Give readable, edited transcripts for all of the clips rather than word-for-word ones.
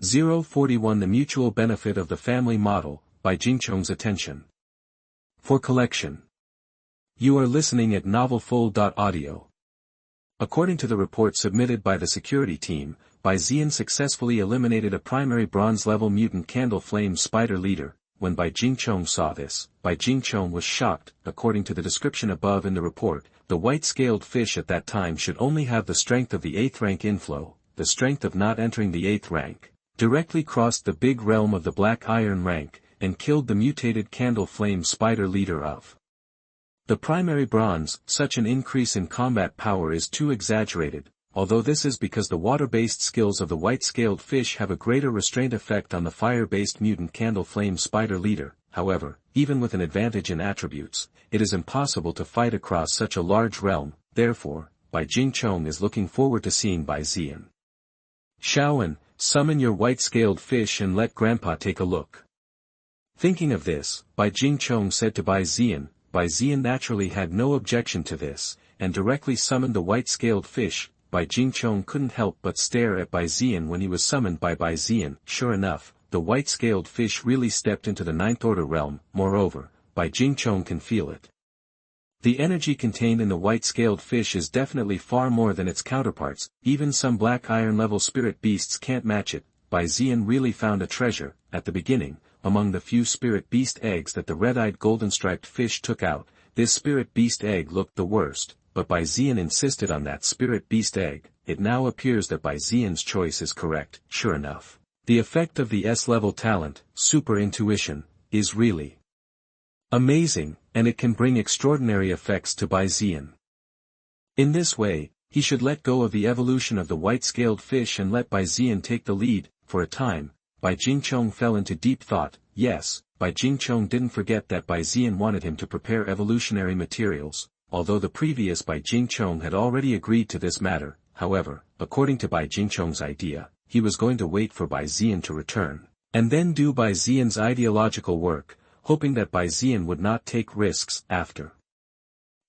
041 The mutual benefit of the family model, Bai Jingchong's attention. For collection. You are listening at novelfull.audio. According to the report submitted by the security team, Bai Jingchong successfully eliminated a primary bronze-level mutant candle flame spider leader. When Bai Jingchong saw this, Bai Jingchong was shocked. According to the description above in the report, the white-scaled fish at that time should only have the strength of the 8th rank inflow, the strength of not entering the 8th rank, directly crossed the big realm of the black iron rank, and killed the mutated candle flame spider leader of the primary bronze. Such an increase in combat power is too exaggerated, although this is because the water-based skills of the white-scaled fish have a greater restraint effect on the fire-based mutant candle flame spider leader. However, even with an advantage in attributes, it is impossible to fight across such a large realm. Therefore, Bai Jingchong is looking forward to seeing Bai Jingchong. Shaoan, summon your white-scaled fish and let Grandpa take a look. Thinking of this, Bai Jingchong said to Bai Jingchong. Bai Jingchong naturally had no objection to this, and directly summoned the white-scaled fish. Bai Jingchong couldn't help but stare at Bai Jingchong when he was summoned by Bai Jingchong. Sure enough, the white-scaled fish really stepped into the 9th order realm. Moreover, Bai Jingchong can feel it. The energy contained in the white-scaled fish is definitely far more than its counterparts. Even some black iron-level spirit beasts can't match it. Bai Jingchong really found a treasure. At the beginning, among the few spirit beast eggs that the red-eyed golden-striped fish took out, this spirit beast egg looked the worst. But Bai Jingchong insisted on that spirit beast egg. It now appears that Bai Jingchong's choice is correct. Sure enough, the effect of the S-level talent, super intuition, is really amazing, and it can bring extraordinary effects to Bai Jingchong. In this way, he should let go of the evolution of the white-scaled fish and let Bai Jingchong take the lead. For a time, Bai Jingchong fell into deep thought. Yes, Bai Jingchong didn't forget that Bai Jingchong wanted him to prepare evolutionary materials. Although the previous Bai Jingchong had already agreed to this matter, however, according to Bai Jingchong's idea, he was going to wait for Bai Jingchong to return, and then do Bai Jingchong's ideological work, hoping that Bai Jingchong would not take risks. After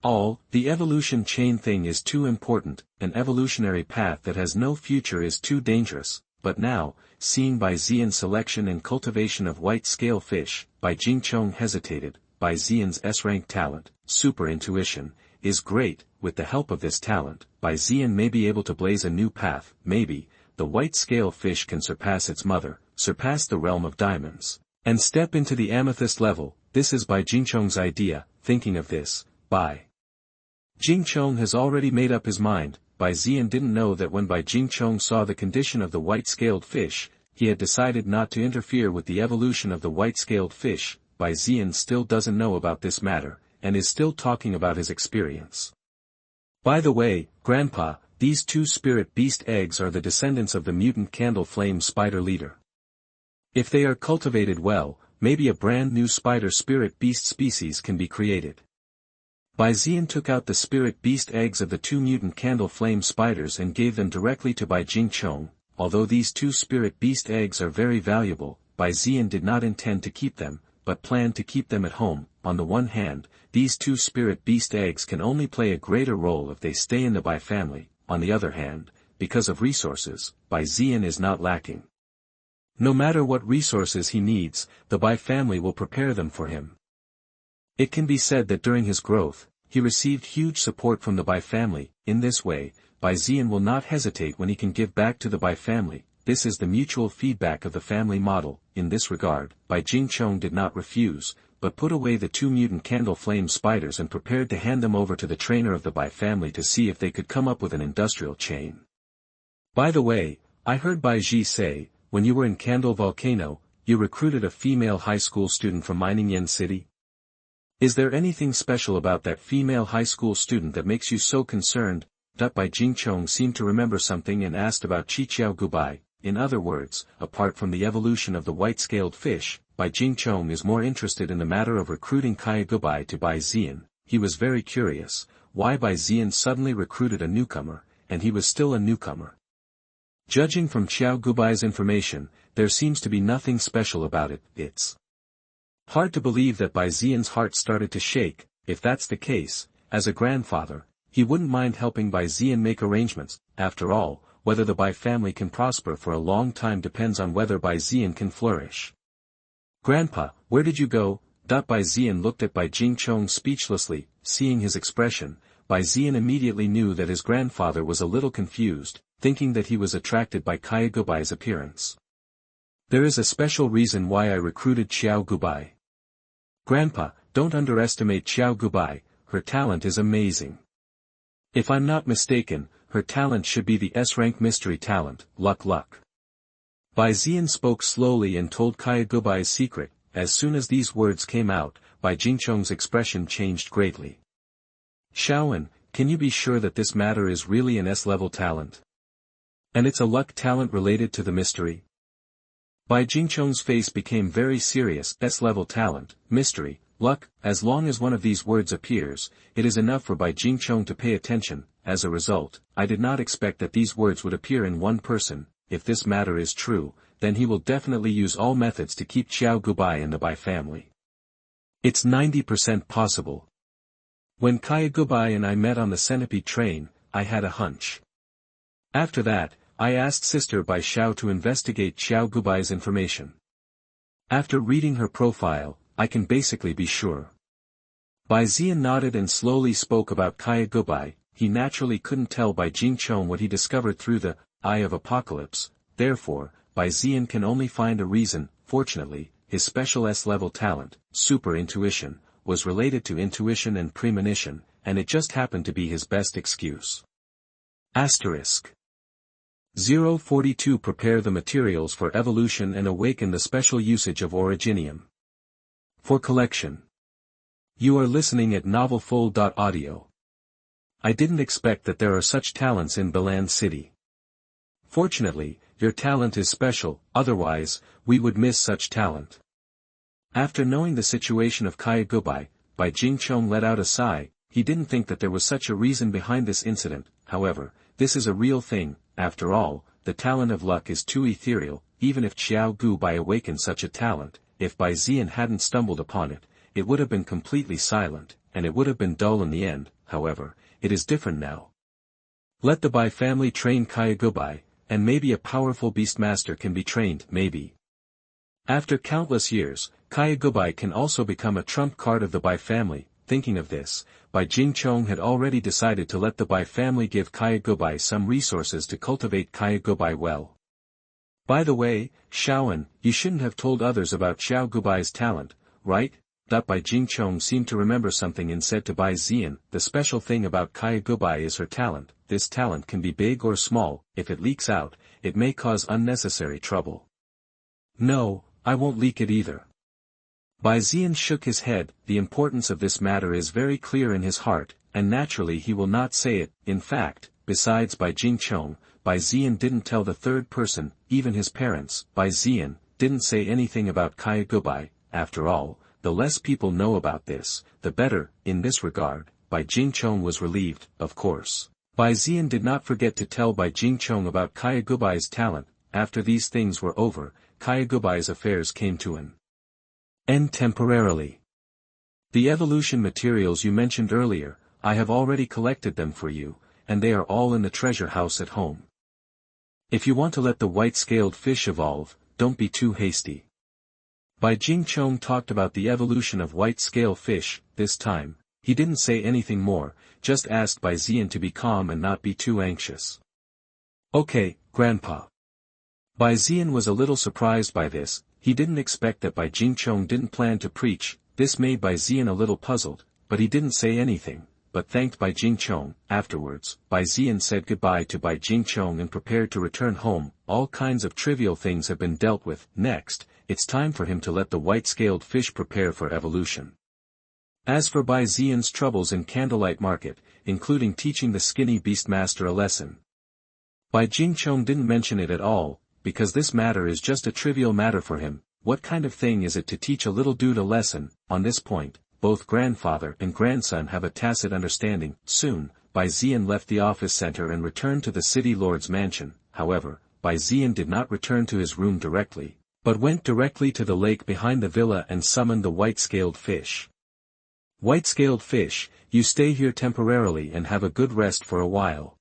all, the evolution chain thing is too important. An evolutionary path that has no future is too dangerous. But now, seeing Bai Jingchong's selection and cultivation of white-scale fish, Bai Jingchong hesitated. Bai Jingchong's S-rank talent, super intuition, is great. With the help of this talent, Bai Jingchong may be able to blaze a new path. Maybe, the white-scale fish can surpass its mother, surpass the realm of diamonds, and step into the amethyst level. This is Bai Jingchong's idea. Thinking of this, Bai Jingchong has already made up his mind. Bai Jingchong didn't know that when Bai Jingchong saw the condition of the white-scaled fish, he had decided not to interfere with the evolution of the white-scaled fish. Bai Jingchong still doesn't know about this matter, and is still talking about his experience. By the way, Grandpa, these two spirit beast eggs are the descendants of the mutant candle flame spider leader. If they are cultivated well, maybe a brand new spider spirit beast species can be created. Bai Jingchong took out the spirit beast eggs of the two mutant candle flame spiders and gave them directly to Bai Jingchong. Although these two spirit beast eggs are very valuable, Bai Jingchong did not intend to keep them, but planned to keep them at home. On the one hand, these two spirit beast eggs can only play a greater role if they stay in the Bai family. On the other hand, because of resources, Bai Jingchong is not lacking. No matter what resources he needs, the Bai family will prepare them for him. It can be said that during his growth, he received huge support from the Bai family. In this way, Bai Jingchong will not hesitate when he can give back to the Bai family. This is the mutual feedback of the family model. In this regard, Bai Jingchong did not refuse, but put away the two mutant candle flame spiders and prepared to hand them over to the trainer of the Bai family to see if they could come up with an industrial chain. By the way, I heard Bai Ji say, when you were in Candle Volcano, you recruited a female high school student from Mining Yen City? Is there anything special about that female high school student that makes you so concerned? Bai Jingchong seemed to remember something and asked about Qiqiao Gubai. In other words, apart from the evolution of the white-scaled fish, Bai Jingchong is more interested in the matter of recruiting Kaya Gubai to Bai Jingchong. He was very curious, why Bai Jingchong suddenly recruited a newcomer, and he was still a newcomer. Judging from Qiao Gubai's information, there seems to be nothing special about it. It's hard to believe that Bai Jingchong's heart started to shake. If that's the case, as a grandfather, he wouldn't mind helping Bai Jingchong make arrangements. After all, whether the Bai family can prosper for a long time depends on whether Bai Jingchong can flourish. Grandpa, where did you go? Bai Jingchong looked at Bai Jingchong speechlessly. Seeing his expression, Bai Jingchong immediately knew that his grandfather was a little confused, thinking that he was attracted by Kyagubai's appearance. There is a special reason why I recruited Xiao Gubai. Grandpa, don't underestimate Xiao Gubai, her talent is amazing. If I'm not mistaken, her talent should be the S-rank mystery talent, luck. Bai Jingchong spoke slowly and told Kyagubai's secret. As soon as these words came out, Bai Jingchong's expression changed greatly. Xiaoan, can you be sure that this matter is really an S-level talent? And it's a luck talent related to the mystery? Bai Jingchong's face became very serious. S-level talent, mystery, luck, as long as one of these words appears, it is enough for Bai Jingchong to pay attention. As a result, I did not expect that these words would appear in one person. If this matter is true, then he will definitely use all methods to keep Xiao Gubai in the Bai family. It's 90% possible. When Kyagubai and I met on the centipede train, I had a hunch. After that, I asked Sister Bai Xiao to investigate Xiao Gubai's information. After reading her profile, I can basically be sure. Bai Jingchong nodded and slowly spoke about Kyagubai. He naturally couldn't tell Bai Jingchong what he discovered through the Eye of Apocalypse, therefore, Bai Jingchong can only find a reason. Fortunately, his special S-level talent, super intuition, was related to intuition and premonition, and it just happened to be his best excuse. Asterisk. 042 Prepare the materials for evolution and awaken the special usage of Originium. For collection. You are listening at novelfull.audio. I didn't expect that there are such talents in Balan City. Fortunately, your talent is special, otherwise, we would miss such talent. After knowing the situation of Kyagubai, Bai Jingchong let out a sigh. He didn't think that there was such a reason behind this incident. However, this is a real thing. After all, the talent of luck is too ethereal. Even if Xiao Gubai awakened such a talent, if Bai Jingchong hadn't stumbled upon it, it would have been completely silent, and it would have been dull in the end. However, it is different now. Let the Bai family train Kyagubai, and maybe a powerful beastmaster can be trained, maybe. After countless years, Kyagubai can also become a trump card of the Bai family. Thinking of this, Bai Jingchong had already decided to let the Bai family give Kyagubai some resources to cultivate Kyagubai well. By the way, Xiaoan, you shouldn't have told others about Xiao Gubai's talent, right? Bai Jingchong seemed to remember something and said to Bai Jingchong, the special thing about Kyagubai is her talent. This talent can be big or small. If it leaks out, it may cause unnecessary trouble. No, I won't leak it either. Bai Jingchong shook his head. The importance of this matter is very clear in his heart, and naturally he will not say it. In fact, besides Bai Jingchong, Bai Jingchong didn't tell the third person, even his parents. Bai Jingchong didn't say anything about Kyagubai. After all, the less people know about this, the better. In this regard, Bai Jingchong was relieved, of course. Bai Jingchong did not forget to tell Bai Jingchong about Kyagubai's talent. After these things were over, Kyagubai's affairs came to an end temporarily. The evolution materials you mentioned earlier, I have already collected them for you, and they are all in the treasure house at home. If you want to let the white-scaled fish evolve, don't be too hasty. Bai Jingchong talked about the evolution of white-scale fish. This time, he didn't say anything more, just asked Bai Jingchong to be calm and not be too anxious. Okay, Grandpa. Bai Jingchong was a little surprised by this. He didn't expect that Bai Jingchong didn't plan to preach. This made Bai Jingchong a little puzzled, but he didn't say anything, but thanked Bai Jingchong. Afterwards, Bai Jingchong said goodbye to Bai Jingchong and prepared to return home. All kinds of trivial things have been dealt with. Next, it's time for him to let the white-scaled fish prepare for evolution. As for Bai Jingchong's troubles in Candlelight Market, including teaching the skinny beastmaster a lesson, Bai Jingchong didn't mention it at all, because this matter is just a trivial matter for him. What kind of thing is it to teach a little dude a lesson? On this point, both grandfather and grandson have a tacit understanding. Soon, Bai Jingchong left the office center and returned to the city lord's mansion. However, Bai Jingchong did not return to his room directly, but went directly to the lake behind the villa and summoned the white-scaled fish. White-scaled fish, you stay here temporarily and have a good rest for a while.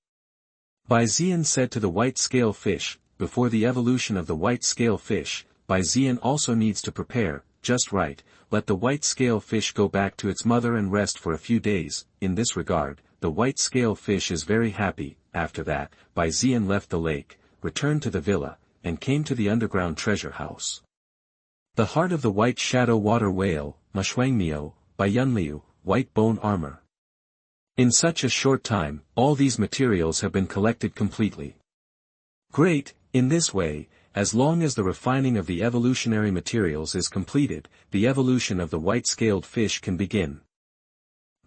Bai Xian said to the white scale fish, before the evolution of the white scale fish, Bai Xian also needs to prepare, just right, let the white scale fish go back to its mother and rest for a few days. In this regard, the white scale fish is very happy. After that, Bai Xian left the lake, returned to the villa, and came to the underground treasure house. The heart of the white shadow water whale, Mashuangmiao, Bai Yunliu, white bone armor. In such a short time, all these materials have been collected completely. Great, in this way, as long as the refining of the evolutionary materials is completed, the evolution of the white-scaled fish can begin.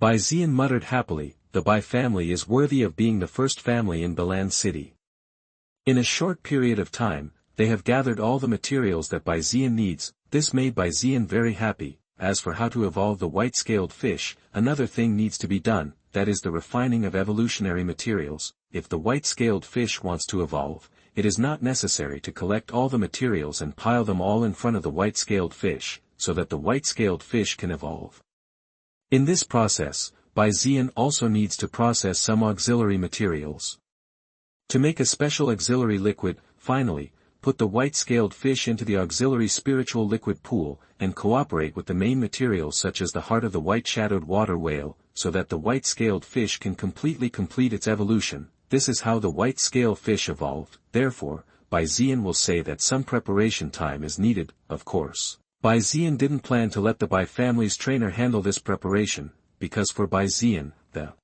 Bai Xian muttered happily, the Bai family is worthy of being the first family in Balan City. In a short period of time, they have gathered all the materials that Bai Xian needs. This made Bai Xian very happy. As for how to evolve the white-scaled fish, another thing needs to be done, that is the refining of evolutionary materials. If the white-scaled fish wants to evolve, it is not necessary to collect all the materials and pile them all in front of the white-scaled fish, so that the white-scaled fish can evolve. In this process, Bai Xian also needs to process some auxiliary materials. To make a special auxiliary liquid, finally, put the white-scaled fish into the auxiliary spiritual liquid pool, and cooperate with the main materials such as the heart of the white-shadowed water whale, so that the white-scaled fish can completely complete its evolution. This is how the white-scale fish evolved. Therefore, Bai Xian will say that some preparation time is needed. Of course, Bai Xian didn't plan to let the Bai family's trainer handle this preparation, because for Bai Xian, the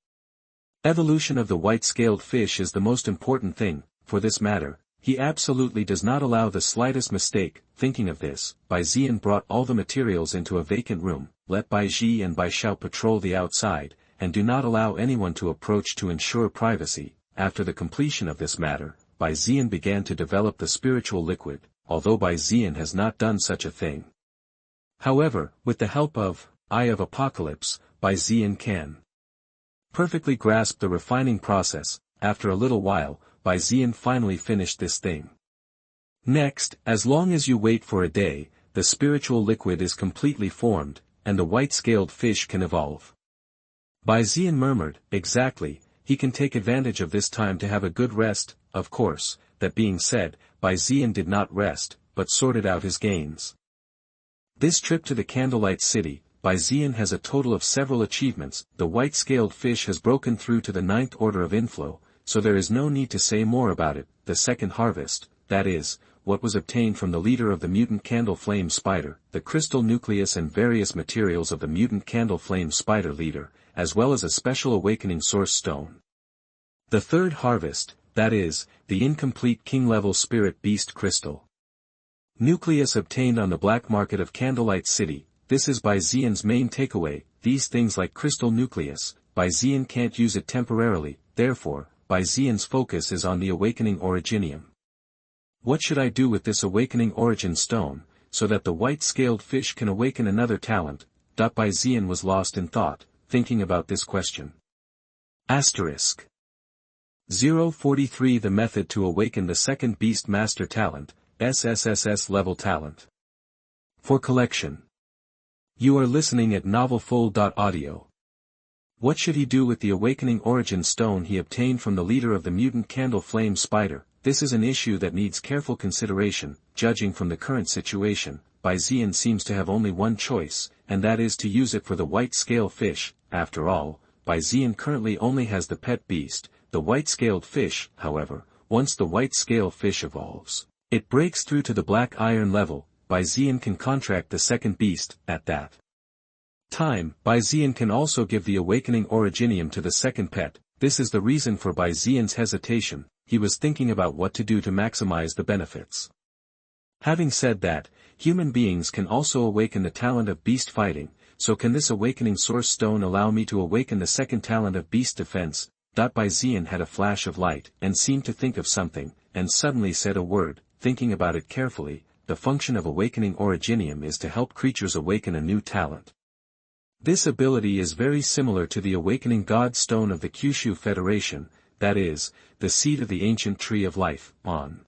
evolution of the white-scaled fish is the most important thing. For this matter, he absolutely does not allow the slightest mistake. Thinking of this, Bai Xian brought all the materials into a vacant room, let Bai Ji and Bai Xiao patrol the outside, and do not allow anyone to approach to ensure privacy. After the completion of this matter, Bai Xian began to develop the spiritual liquid, although Bai Xian has not done such a thing. However, with the help of Eye of Apocalypse, Bai Xian can perfectly grasp the refining process. After a little while, Bai Xian finally finished this thing. Next, as long as you wait for a day, the spiritual liquid is completely formed, and the white-scaled fish can evolve. Bai Xian murmured, exactly. He can take advantage of this time to have a good rest. Of course, that being said, Bai Xian did not rest, but sorted out his gains. This trip to the Candlelight City, Bai Xian has a total of several achievements. The white-scaled fish has broken through to the 9th order of inflow, so there is no need to say more about it. The second harvest, that is, what was obtained from the leader of the mutant candle flame spider, the crystal nucleus and various materials of the mutant candle flame spider leader, as well as a special awakening source stone. The third harvest, that is, the incomplete king-level spirit beast crystal nucleus obtained on the black market of Candlelight City. This is Bai Xian's main takeaway. These things like crystal nucleus, Bai Xian can't use it temporarily. Therefore, Bai Xian's focus is on the awakening Originium. What should I do with this awakening origin stone, so that the white-scaled fish can awaken another talent? Bai Xian was lost in thought, thinking about this question. Asterisk 043 The method to awaken the second beastmaster talent, SSSS level talent. For collection. You are listening at novelfull.audio. What should he do with the awakening origin stone he obtained from the leader of the mutant candle flame spider? This is an issue that needs careful consideration. Judging from the current situation, Bai Xian seems to have only one choice, and that is to use it for the white-scale fish. After all, Bai Xian currently only has the pet beast, the white-scaled fish. However, once the white-scale fish evolves, it breaks through to the black iron level. Bai Xian can contract the second beast. At that time, Bai Xian can also give the awakening Originium to the second pet. This is the reason for Bai Xian's hesitation. He was thinking about what to do to maximize the benefits. Having said that, human beings can also awaken the talent of beast fighting, so can this awakening source stone allow me to awaken the second talent of beast defense? Bai Xian had a flash of light, and seemed to think of something, and suddenly said a word. Thinking about it carefully, the function of awakening Originium is to help creatures awaken a new talent. This ability is very similar to the awakening God stone of the Kyushu Federation, that is, the seed of the ancient tree of life. On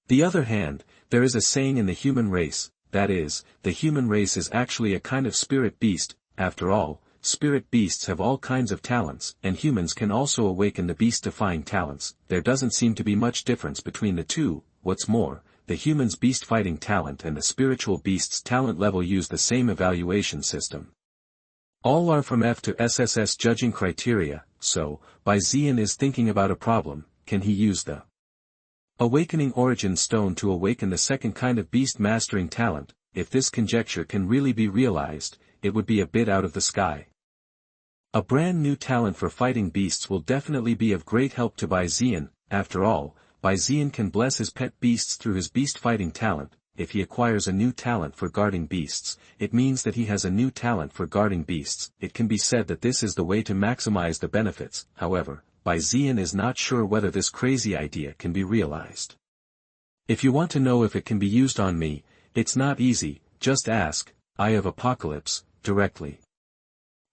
the other hand, there is a saying in the human race, that is, the human race is actually a kind of spirit beast. After all, spirit beasts have all kinds of talents, and humans can also awaken the beast-defying talents. There doesn't seem to be much difference between the two. What's more, the human's beast-fighting talent and the spiritual beast's talent level use the same evaluation system. All are from F to SSS judging criteria, so, Bai Jingchong is thinking about a problem. Can he use the awakening origin stone to awaken the second kind of beast mastering talent? If this conjecture can really be realized, it would be a bit out of the sky. A brand new talent for fighting beasts will definitely be of great help to Bai Jingchong. After all, Bai Jingchong can bless his pet beasts through his beast fighting talent. If he acquires a new talent for guarding beasts, it means that he has a new talent for guarding beasts. It can be said that this is the way to maximize the benefits. However, Bai Jingchong is not sure whether this crazy idea can be realized. If you want to know if it can be used on me, it's not easy, just ask, Eye of Apocalypse, directly.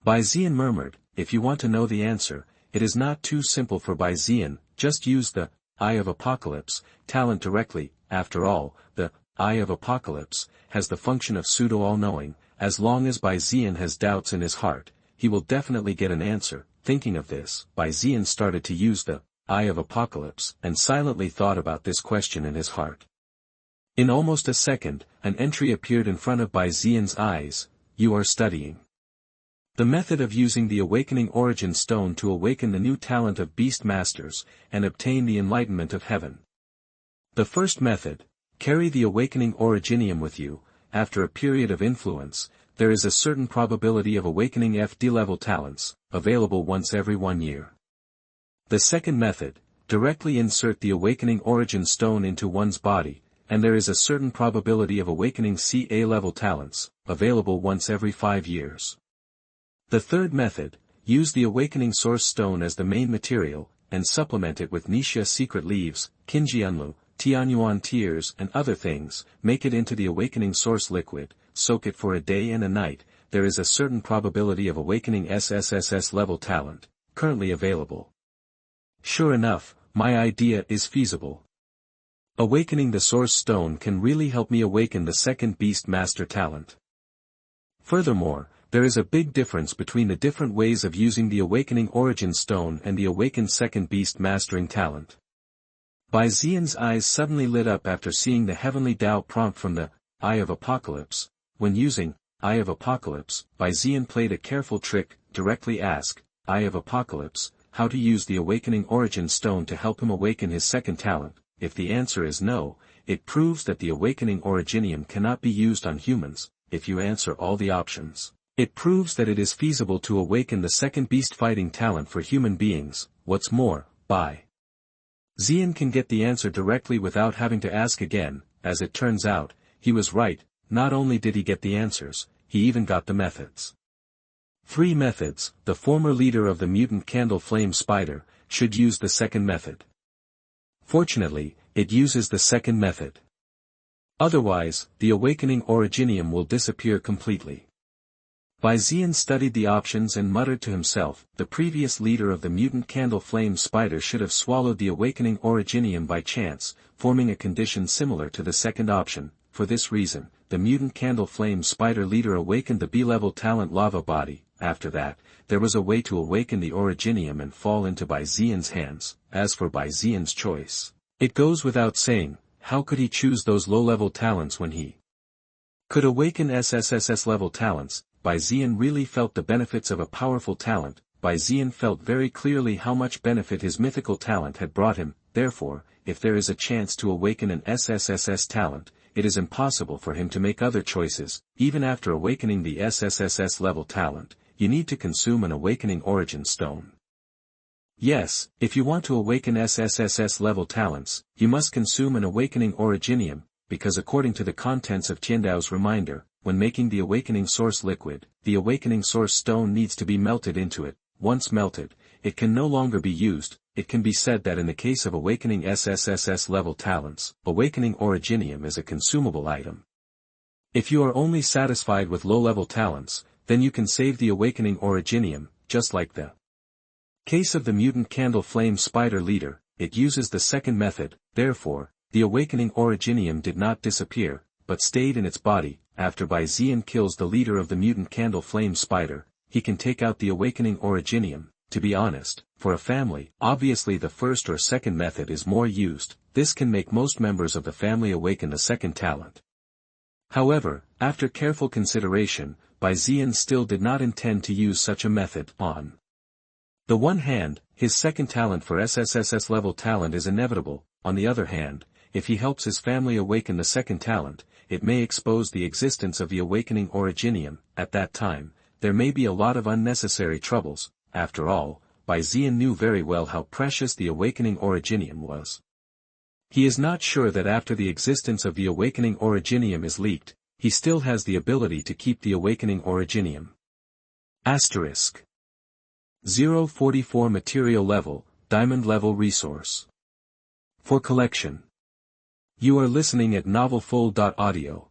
Bai Jingchong murmured, if you want to know the answer, it is not too simple for Bai Jingchong, just use the Eye of Apocalypse talent directly. After all, the Eye of Apocalypse has the function of pseudo-all-knowing. As long as Bai Jingchong has doubts in his heart, he will definitely get an answer. Thinking of this, Bai Jingchong started to use the Eye of Apocalypse and silently thought about this question in his heart. In almost a second, an entry appeared in front of Bai Jingchong's eyes. You are studying the method of using the awakening origin stone to awaken the new talent of beast masters and obtain the enlightenment of heaven. The first method, carry the awakening Originium with you. After a period of influence, there is a certain probability of awakening FD level talents, available once every 1 year. The second method, directly insert the awakening origin stone into one's body, and there is a certain probability of awakening CA level talents, available once every 5 years. The third method, use the awakening source stone as the main material, and supplement it with Nixia secret leaves, Kinjianlu, Tianyuan tears and other things. Make it into the awakening source liquid, soak it for a day and a night. There is a certain probability of awakening SSSS level talent, currently available. Sure enough, my idea is feasible. Awakening the source stone can really help me awaken the second beast master talent. Furthermore, there is a big difference between the different ways of using the awakening origin stone and the awakened second beast mastering talent. Bai Jingchong's eyes suddenly lit up after seeing the heavenly Tao prompt from the Eye of Apocalypse. When using Eye of Apocalypse, Bai Jingchong played a careful trick. Directly ask, Eye of Apocalypse, how to use the awakening origin stone to help him awaken his second talent. If the answer is no, it proves that the awakening Originium cannot be used on humans. If you answer all the options, it proves that it is feasible to awaken the second beast fighting talent for human beings. What's more, Bai Jingchong can get the answer directly without having to ask again. As it turns out, he was right. Not only did he get the answers, he even got the methods. 3 methods. The former leader of the mutant candle flame spider should use the second method. Fortunately, it uses the second method. Otherwise, the awakening Originium will disappear completely. Bai Jingchong studied the options and muttered to himself, the previous leader of the mutant candle flame spider should have swallowed the awakening Originium by chance, forming a condition similar to the second option. For this reason, the mutant candle flame spider leader awakened the B-level talent lava body. After that, there was a way to awaken the Originium and fall into Bai Jingchong's hands. As for Bai Jingchong's choice, it goes without saying, how could he choose those low-level talents when he could awaken SSSS level talents? Bai Jingchong really felt the benefits of a powerful talent. Bai Jingchong felt very clearly how much benefit his mythical talent had brought him. Therefore, if there is a chance to awaken an SSSS talent, it is impossible for him to make other choices. Even after awakening the SSSS level talent, you need to consume an awakening origin stone. Yes, if you want to awaken SSSS level talents, you must consume an awakening Originium, because according to the contents of Tiandao's reminder, when making the awakening source liquid, the awakening source stone needs to be melted into it. Once melted, it can no longer be used. It can be said that in the case of awakening SSSS level talents, awakening Originium is a consumable item. If you are only satisfied with low-level talents, then you can save the awakening Originium, just like the case of the mutant candle flame spider leader. It uses the second method. Therefore, the awakening Originium did not disappear, but stayed in its body. After Bai Jingchong kills the leader of the mutant candle flame spider, he can take out the awakening Originium. To be honest, for a family, obviously the first or second method is more used. This can make most members of the family awaken a second talent. However, after careful consideration, Bai Jingchong still did not intend to use such a method. On the one hand, his second talent for SSSS level talent is inevitable. On the other hand, if he helps his family awaken the second talent, it may expose the existence of the awakening Originium. At that time, there may be a lot of unnecessary troubles. After all, Bai Jingchong knew very well how precious the awakening Originium was. He is not sure that after the existence of the awakening Originium is leaked, he still has the ability to keep the awakening Originium. Asterisk. 044 Material Level, Diamond Level Resource. For collection. You are listening at novelfull.audio.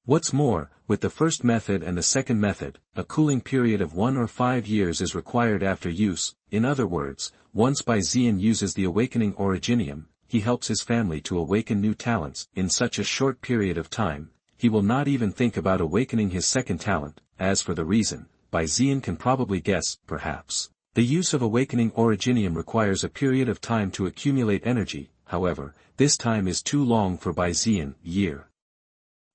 What's more, with the first method and the second method, a cooling period of 1 or 5 years is required after use. In other words, once Bai Jingchong uses the awakening Originium, he helps his family to awaken new talents. In such a short period of time, he will not even think about awakening his second talent. As for the reason, Bai Jingchong can probably guess. Perhaps the use of awakening Originium requires a period of time to accumulate energy. However, this time is too long for Bai Jingchong. Year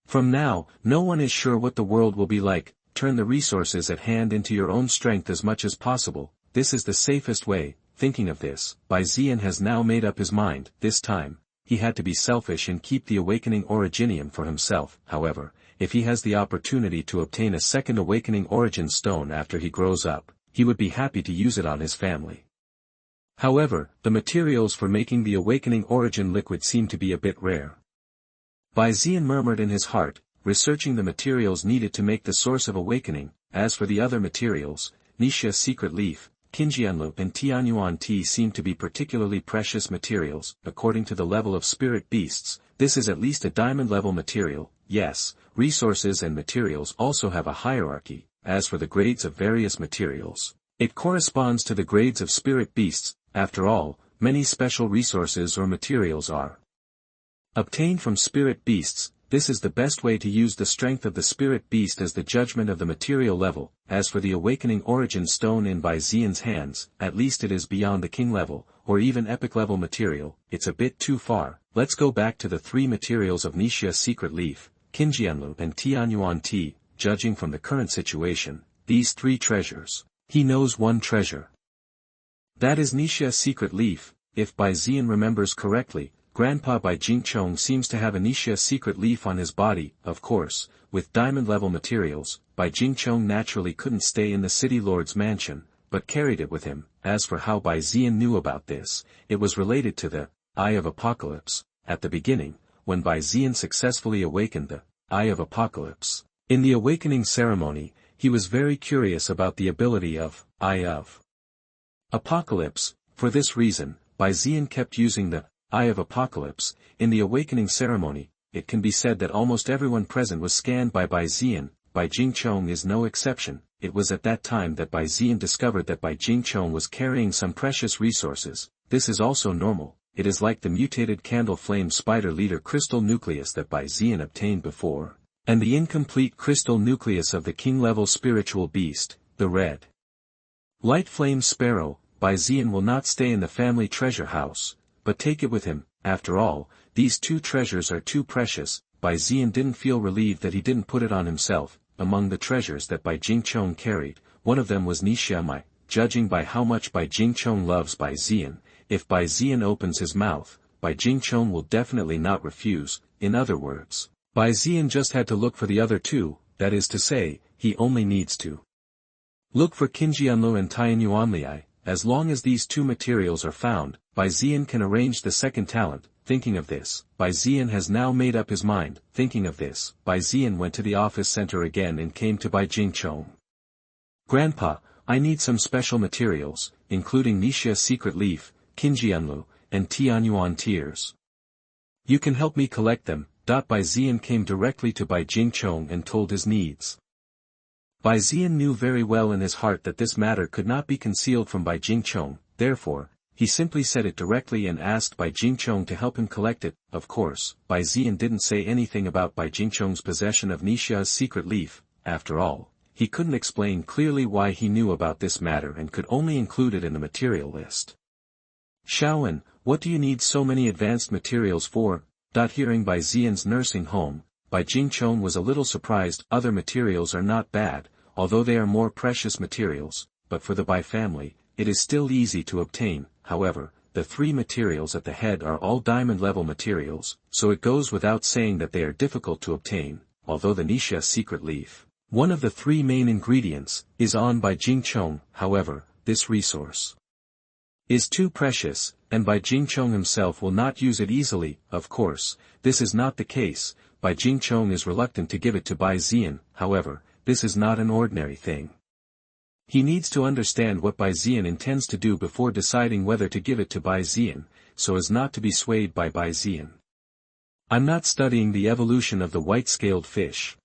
from now, no one is sure what the world will be like. Turn the resources at hand into your own strength as much as possible. This is the safest way. Thinking of this, Bai Jingchong has now made up his mind. This time, he had to be selfish and keep the awakening Originium for himself. However, if he has the opportunity to obtain a second awakening origin stone after he grows up, he would be happy to use it on his family. However, the materials for making the awakening origin liquid seem to be a bit rare. Bai Jingchong murmured in his heart, researching the materials needed to make the source of awakening. As for the other materials, Nixia secret leaf, Qingjianlu and Tianyuan tea seem to be particularly precious materials. According to the level of spirit beasts, this is at least a diamond level material. Yes, resources and materials also have a hierarchy. As for the grades of various materials, it corresponds to the grades of spirit beasts. After all, many special resources or materials are obtained from spirit beasts. This is the best way to use the strength of the spirit beast as the judgment of the material level. As for the awakening origin stone in Bai Jingchong's hands, at least it is beyond the king level, or even epic level material. It's a bit too far. Let's go back to the 3 materials of Nixia secret leaf, Qingjianlu and Tianyuan tea. Judging from the current situation, these 3 treasures, he knows one treasure. That is Nixia secret leaf. If Bai Jingchong remembers correctly, Grandpa Bai Jingchong seems to have a Nixia secret leaf on his body. Of course, with diamond-level materials, Bai Jingchong naturally couldn't stay in the city lord's mansion, but carried it with him. As for how Bai Jingchong knew about this, it was related to the Eye of Apocalypse. At the beginning, when Bai Jingchong successfully awakened the Eye of Apocalypse, in the awakening ceremony, he was very curious about the ability of Eye of Apocalypse. For this reason, Bai Jingchong kept using the Eye of Apocalypse. In the awakening ceremony, it can be said that almost everyone present was scanned by Bai Jingchong. Bai Jingchong is no exception. It was at that time that Bai Jingchong discovered that Bai Jingchong was carrying some precious resources. This is also normal. It is like the mutated candle flame spider leader crystal nucleus that Bai Jingchong obtained before, and the incomplete crystal nucleus of the king-level spiritual beast, the red light flame sparrow. Bai Jingchong will not stay in the family treasure house, but take it with him. After all, these 2 treasures are too precious. Bai Jingchong didn't feel relieved that he didn't put it on himself. Among the treasures that Bai Jingchong carried, one of them was Nixia Mai. Judging by how much Bai Jingchong loves Bai Jingchong, if Bai Jingchong opens his mouth, Bai Jingchong will definitely not refuse. In other words, Bai Jingchong just had to look for the other 2, that is to say, he only needs to look for Qingjianlu and Tianyuanli. As long as these 2 materials are found, Bai Jingchong can arrange the second talent. Thinking of this, Bai Jingchong has now made up his mind. Thinking of this, Bai Jingchong went to the office center again and came to Bai Jingchong. Grandpa, I need some special materials, including Nixia secret leaf, Qingjianlu, and Tianyuan tears. You can help me collect them. Bai Jingchong came directly to Bai Jingchong and told his needs. Bai Jingchong knew very well in his heart that this matter could not be concealed from Bai Jingchong. Therefore, he simply said it directly and asked Bai Jingchong to help him collect it. Of course, Bai Jingchong didn't say anything about Bai Jingchong's possession of Nixia's secret leaf. After all, he couldn't explain clearly why he knew about this matter and could only include it in the material list. Shaoan, what do you need so many advanced materials for? Hearing Bai Xian's nursing home, Bai Jingchong was a little surprised. Other materials are not bad, although they are more precious materials, but for the Bai family, it is still easy to obtain. However, the three materials at the head are all diamond-level materials, so it goes without saying that they are difficult to obtain, although the Nisha secret leaf, one of the three main ingredients, is on Bai Jingchong. However, this resource is too precious, and Bai Jingchong himself will not use it easily. Of course, this is not the case. Bai Jingchong is reluctant to give it to Bai Xian. However, this is not an ordinary thing. He needs to understand what Bai Xian intends to do before deciding whether to give it to Bai Xian, so as not to be swayed by Bai Xian. I'm not studying the evolution of the white-scaled fish.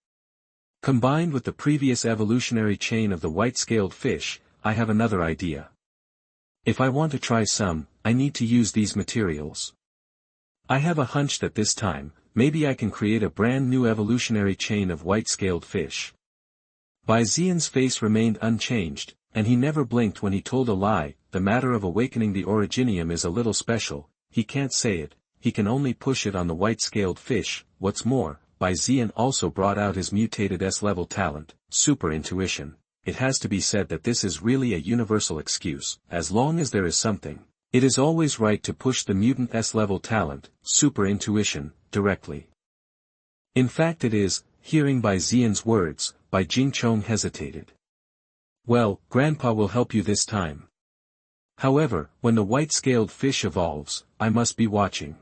Combined with the previous evolutionary chain of the white-scaled fish, I have another idea. If I want to try some, I need to use these materials. I have a hunch that this time, maybe I can create a brand new evolutionary chain of white-scaled fish. Bai Xian's face remained unchanged, and he never blinked when he told a lie. The matter of awakening the Originium is a little special. He can't say it, he can only push it on the white-scaled fish. What's more, Bai Xian also brought out his mutated S-level talent, super intuition. It has to be said that this is really a universal excuse. As long as there is something, it is always right to push the mutant S-level talent, super intuition, directly. In fact it is. Hearing Bai Xian's words, Bai Jingchong hesitated. Well, Grandpa will help you this time. However, when the white-scaled fish evolves, I must be watching.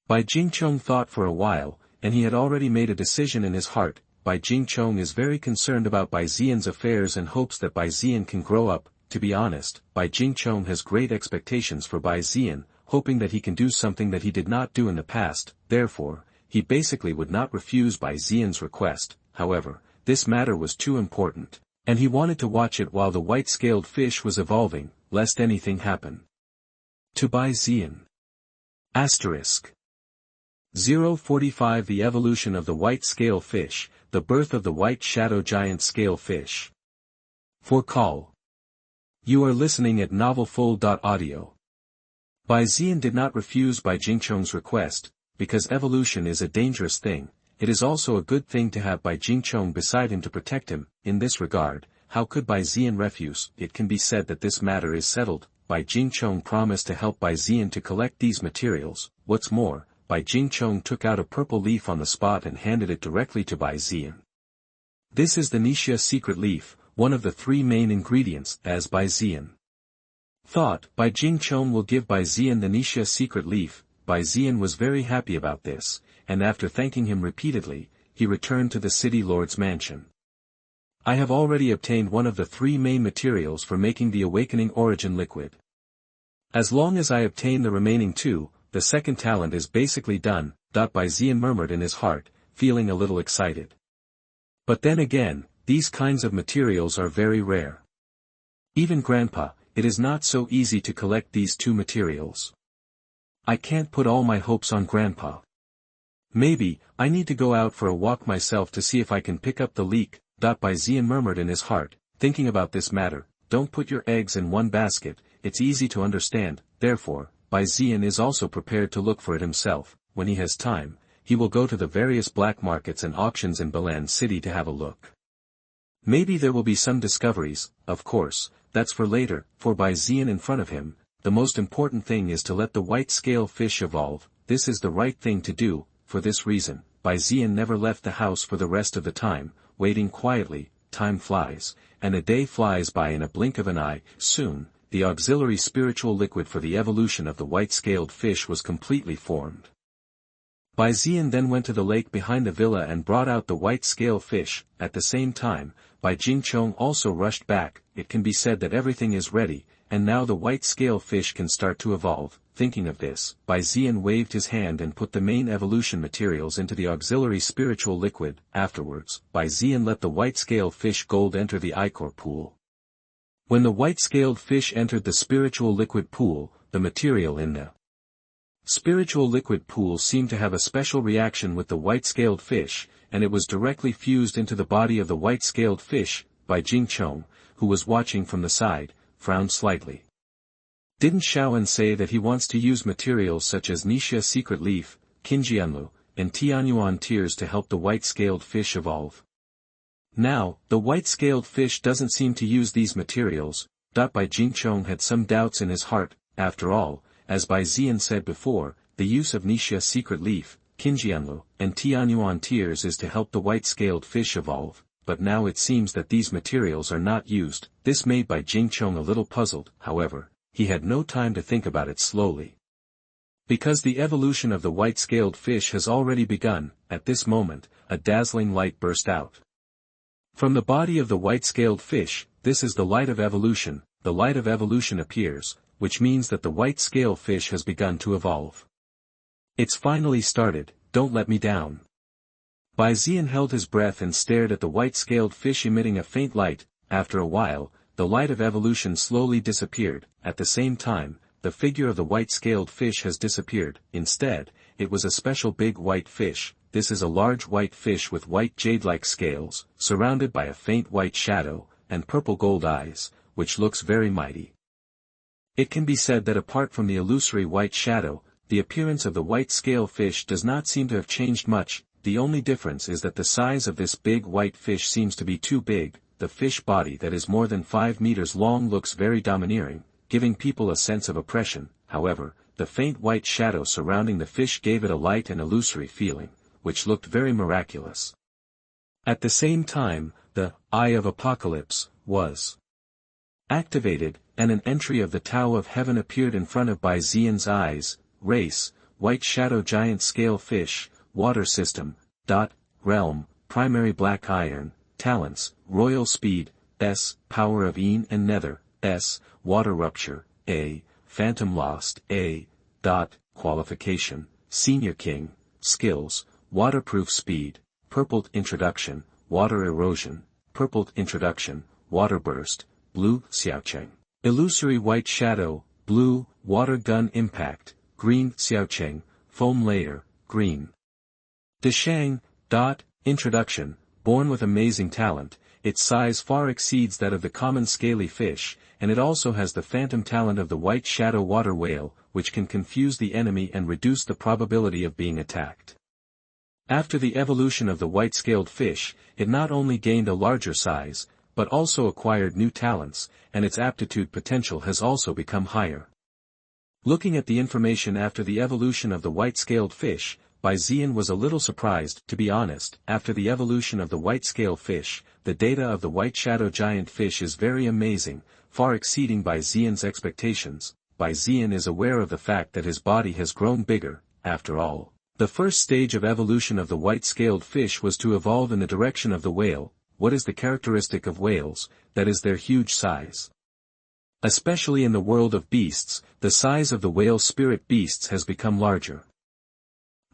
Bai Jingchong thought for a while, and he had already made a decision in his heart. Bai Jingchong is very concerned about Bai Xian's affairs and hopes that Bai Xian can grow up. To be honest, Bai Jingchong has great expectations for Bai Xian, hoping that he can do something that he did not do in the past. Therefore, he basically would not refuse Bai Xian's request. However, this matter was too important, and he wanted to watch it while the white-scaled fish was evolving, lest anything happen to Bai Xian. Asterisk 045 The evolution of the white-scale fish, the birth of the white shadow giant scale fish. For coll. You are listening at novelfull.audio. Bai Xian did not refuse Bai Jingchong's request. Because evolution is a dangerous thing, it is also a good thing to have Bai Jingchong beside him to protect him. In this regard, how could Bai Xian refuse? It can be said that this matter is settled. Bai Jingchong promised to help Bai Xian to collect these materials. What's more, Bai Jingchong took out a purple leaf on the spot and handed it directly to Bai Xian. This is the Nisha secret leaf, one of the three main ingredients, as Bai Xian thought. Bai Jingchong will give Bai Xian the Nisha secret leaf. Bai Xian was very happy about this, and after thanking him repeatedly, he returned to the city lord's mansion. I have already obtained one of the three main materials for making the awakening origin liquid. As long as I obtain the remaining two, the second talent is basically done. Bai Xian murmured in his heart, feeling a little excited. But then again, these kinds of materials are very rare. Even Grandpa, it is not so easy to collect these two materials. I can't put all my hopes on Grandpa. Maybe, I need to go out for a walk myself to see if I can pick up the leak. Bai Xian murmured in his heart, thinking about this matter. Don't put your eggs in one basket, it's easy to understand. Therefore, Bai Xian is also prepared to look for it himself. When he has time, he will go to the various black markets and auctions in Balan City to have a look. Maybe there will be some discoveries. Of course, that's for later. For Bai Xian in front of him, the most important thing is to let the white-scale fish evolve. This is the right thing to do. For this reason, Bai Xian never left the house for the rest of the time, waiting quietly. Time flies, and a day flies by in a blink of an eye. Soon, the auxiliary spiritual liquid for the evolution of the white-scaled fish was completely formed. Bai Xian then went to the lake behind the villa and brought out the white-scale fish. At the same time, Bai Jingchong also rushed back. It can be said that everything is ready, and now the white-scale fish can start to evolve. Thinking of this, Bai Xian waved his hand and put the main evolution materials into the auxiliary spiritual liquid. Afterwards, Bai Xian let the white-scale fish gold enter the ichor pool. When the white-scaled fish entered the spiritual liquid pool, the material in the spiritual liquid pool seemed to have a special reaction with the white-scaled fish. and it was directly fused into the body of the white-scaled fish. Bai Jingchong, who was watching from the side, frowned slightly. Didn't Shaoan say that he wants to use materials such as Nixia secret leaf, Qinjianlu, and Tianyuan tears to help the white-scaled fish evolve? Now, the white-scaled fish doesn't seem to use these materials. Bai Jingchong had some doubts in his heart. After all, as Bai Zian said before, the use of Nixia secret leaf, Qinjianlu, and Tianyuan tears is to help the white-scaled fish evolve, but now it seems that these materials are not used. This made Bai Jingchong a little puzzled. However, he had no time to think about it slowly. Because the evolution of the white-scaled fish has already begun, at this moment, a dazzling light burst out from the body of the white-scaled fish. This is the light of evolution. The light of evolution appears, which means that the white-scale fish has begun to evolve. It's finally started. Don't let me down. Bai Zian held his breath and stared at the white-scaled fish emitting a faint light. After a while, the light of evolution slowly disappeared. At the same time, the figure of the white-scaled fish has disappeared. Instead, it was a special big white fish. This is a large white fish with white jade-like scales, surrounded by a faint white shadow, and purple gold eyes, which looks very mighty. It can be said that apart from the illusory white shadow, the appearance of the white-scale fish does not seem to have changed much. The only difference is that the size of this big white fish seems to be too big. The fish body that is more than 5 meters long looks very domineering, giving people a sense of oppression. However, the faint white shadow surrounding the fish gave it a light and illusory feeling, which looked very miraculous. At the same time, the Eye of Apocalypse was activated, and an entry of the Tao of Heaven appeared in front of Bai Zian's eyes. Race, White Shadow Giant Scale Fish, Water System, Realm, Primary Black Iron, Talents, Royal Speed, S, Power of Yin and Nether, S, Water Rupture, A, Phantom Lost, A, Qualification, Senior King, Skills, Waterproof Speed, Purpled Introduction, Water Erosion, Purpled Introduction, Water Burst, Blue, Xiaocheng. Illusory White Shadow, Blue, Water Gun Impact, Green, Xiaocheng, Foam Layer, Green. Deshang, Introduction, born with amazing talent. Its size far exceeds that of the common scaly fish, and it also has the phantom talent of the white shadow water whale, which can confuse the enemy and reduce the probability of being attacked. After the evolution of the white-scaled fish, it not only gained a larger size, but also acquired new talents, and its aptitude potential has also become higher. Looking at the information after the evolution of the white-scaled fish, Bai Zian was a little surprised. To be honest, after the evolution of the white-scale fish, the data of the white shadow giant fish is very amazing, far exceeding Bai Zian's expectations. Bai Zian is aware of the fact that his body has grown bigger. After all, the first stage of evolution of the white-scaled fish was to evolve in the direction of the whale. What is the characteristic of whales? That is their huge size. Especially in the world of beasts, the size of the whale spirit beasts has become larger.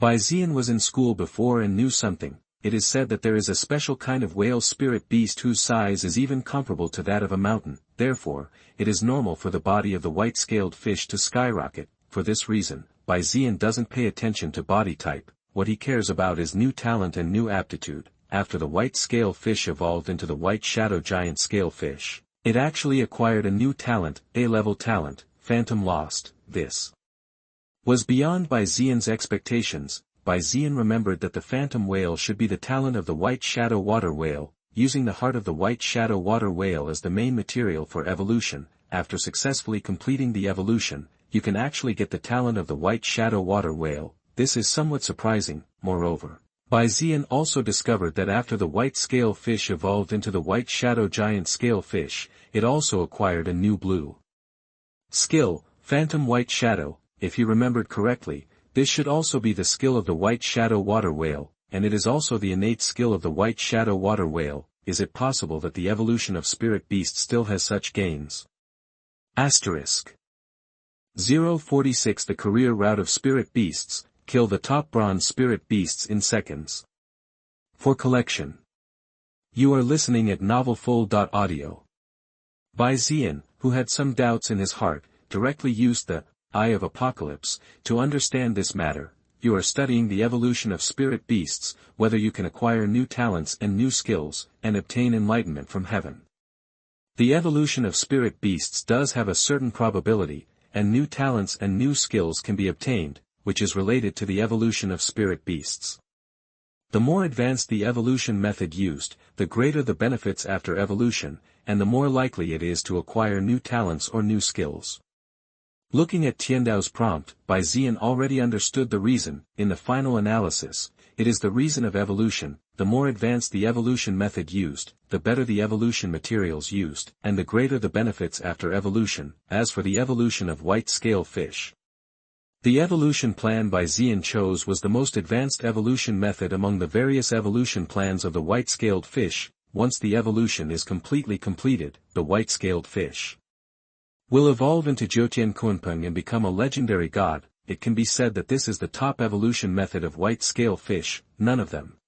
Bai Zian was in school before and knew something. It is said that there is a special kind of whale spirit beast whose size is even comparable to that of a mountain. Therefore, it is normal for the body of the white-scaled fish to skyrocket. For this reason, Bai Zian doesn't pay attention to body type. What he cares about is new talent and new aptitude. After the white-scale fish evolved into the white shadow giant scale fish, it actually acquired a new talent, A-level talent, Phantom Lost. This was beyond Bai Zian's expectations. Bai Zian remembered that the phantom whale should be the talent of the white shadow water whale, using the heart of the white shadow water whale as the main material for evolution. After successfully completing the evolution, you can actually get the talent of the white shadow water whale. This is somewhat surprising. Moreover, Bai Zian also discovered that after the white scale fish evolved into the white shadow giant scale fish, it also acquired a new blue skill, Phantom White Shadow. If you remembered correctly, this should also be the skill of the white shadow water whale, and it is also the innate skill of the white shadow water whale. Is it possible that the evolution of spirit beast still has such gains? Asterisk. 046 The career route of spirit beasts, kill the top bronze spirit beasts in seconds. For collection. You are listening at novelfull.audio. Bai Zian, who had some doubts in his heart, directly used the Eye of Apocalypse to understand this matter. you are studying the evolution of spirit beasts, whether you can acquire new talents and new skills, and obtain enlightenment from heaven. The evolution of spirit beasts does have a certain probability, and new talents and new skills can be obtained, which is related to the evolution of spirit beasts. The more advanced the evolution method used, the greater the benefits after evolution, and the more likely it is to acquire new talents or new skills. Looking at Tiandao's prompt, Bai Jingchong already understood the reason. In the final analysis, it is the reason of evolution. The more advanced the evolution method used, the better the evolution materials used, and the greater the benefits after evolution. As for the evolution of white-scale fish, the evolution plan Bai Jingchong chose was the most advanced evolution method among the various evolution plans of the white-scaled fish. Once the evolution is completely completed, the white-scaled fish will evolve into Jiutian Kunpeng and become a legendary god. It can be said that this is the top evolution method of white-scale fish, none of them.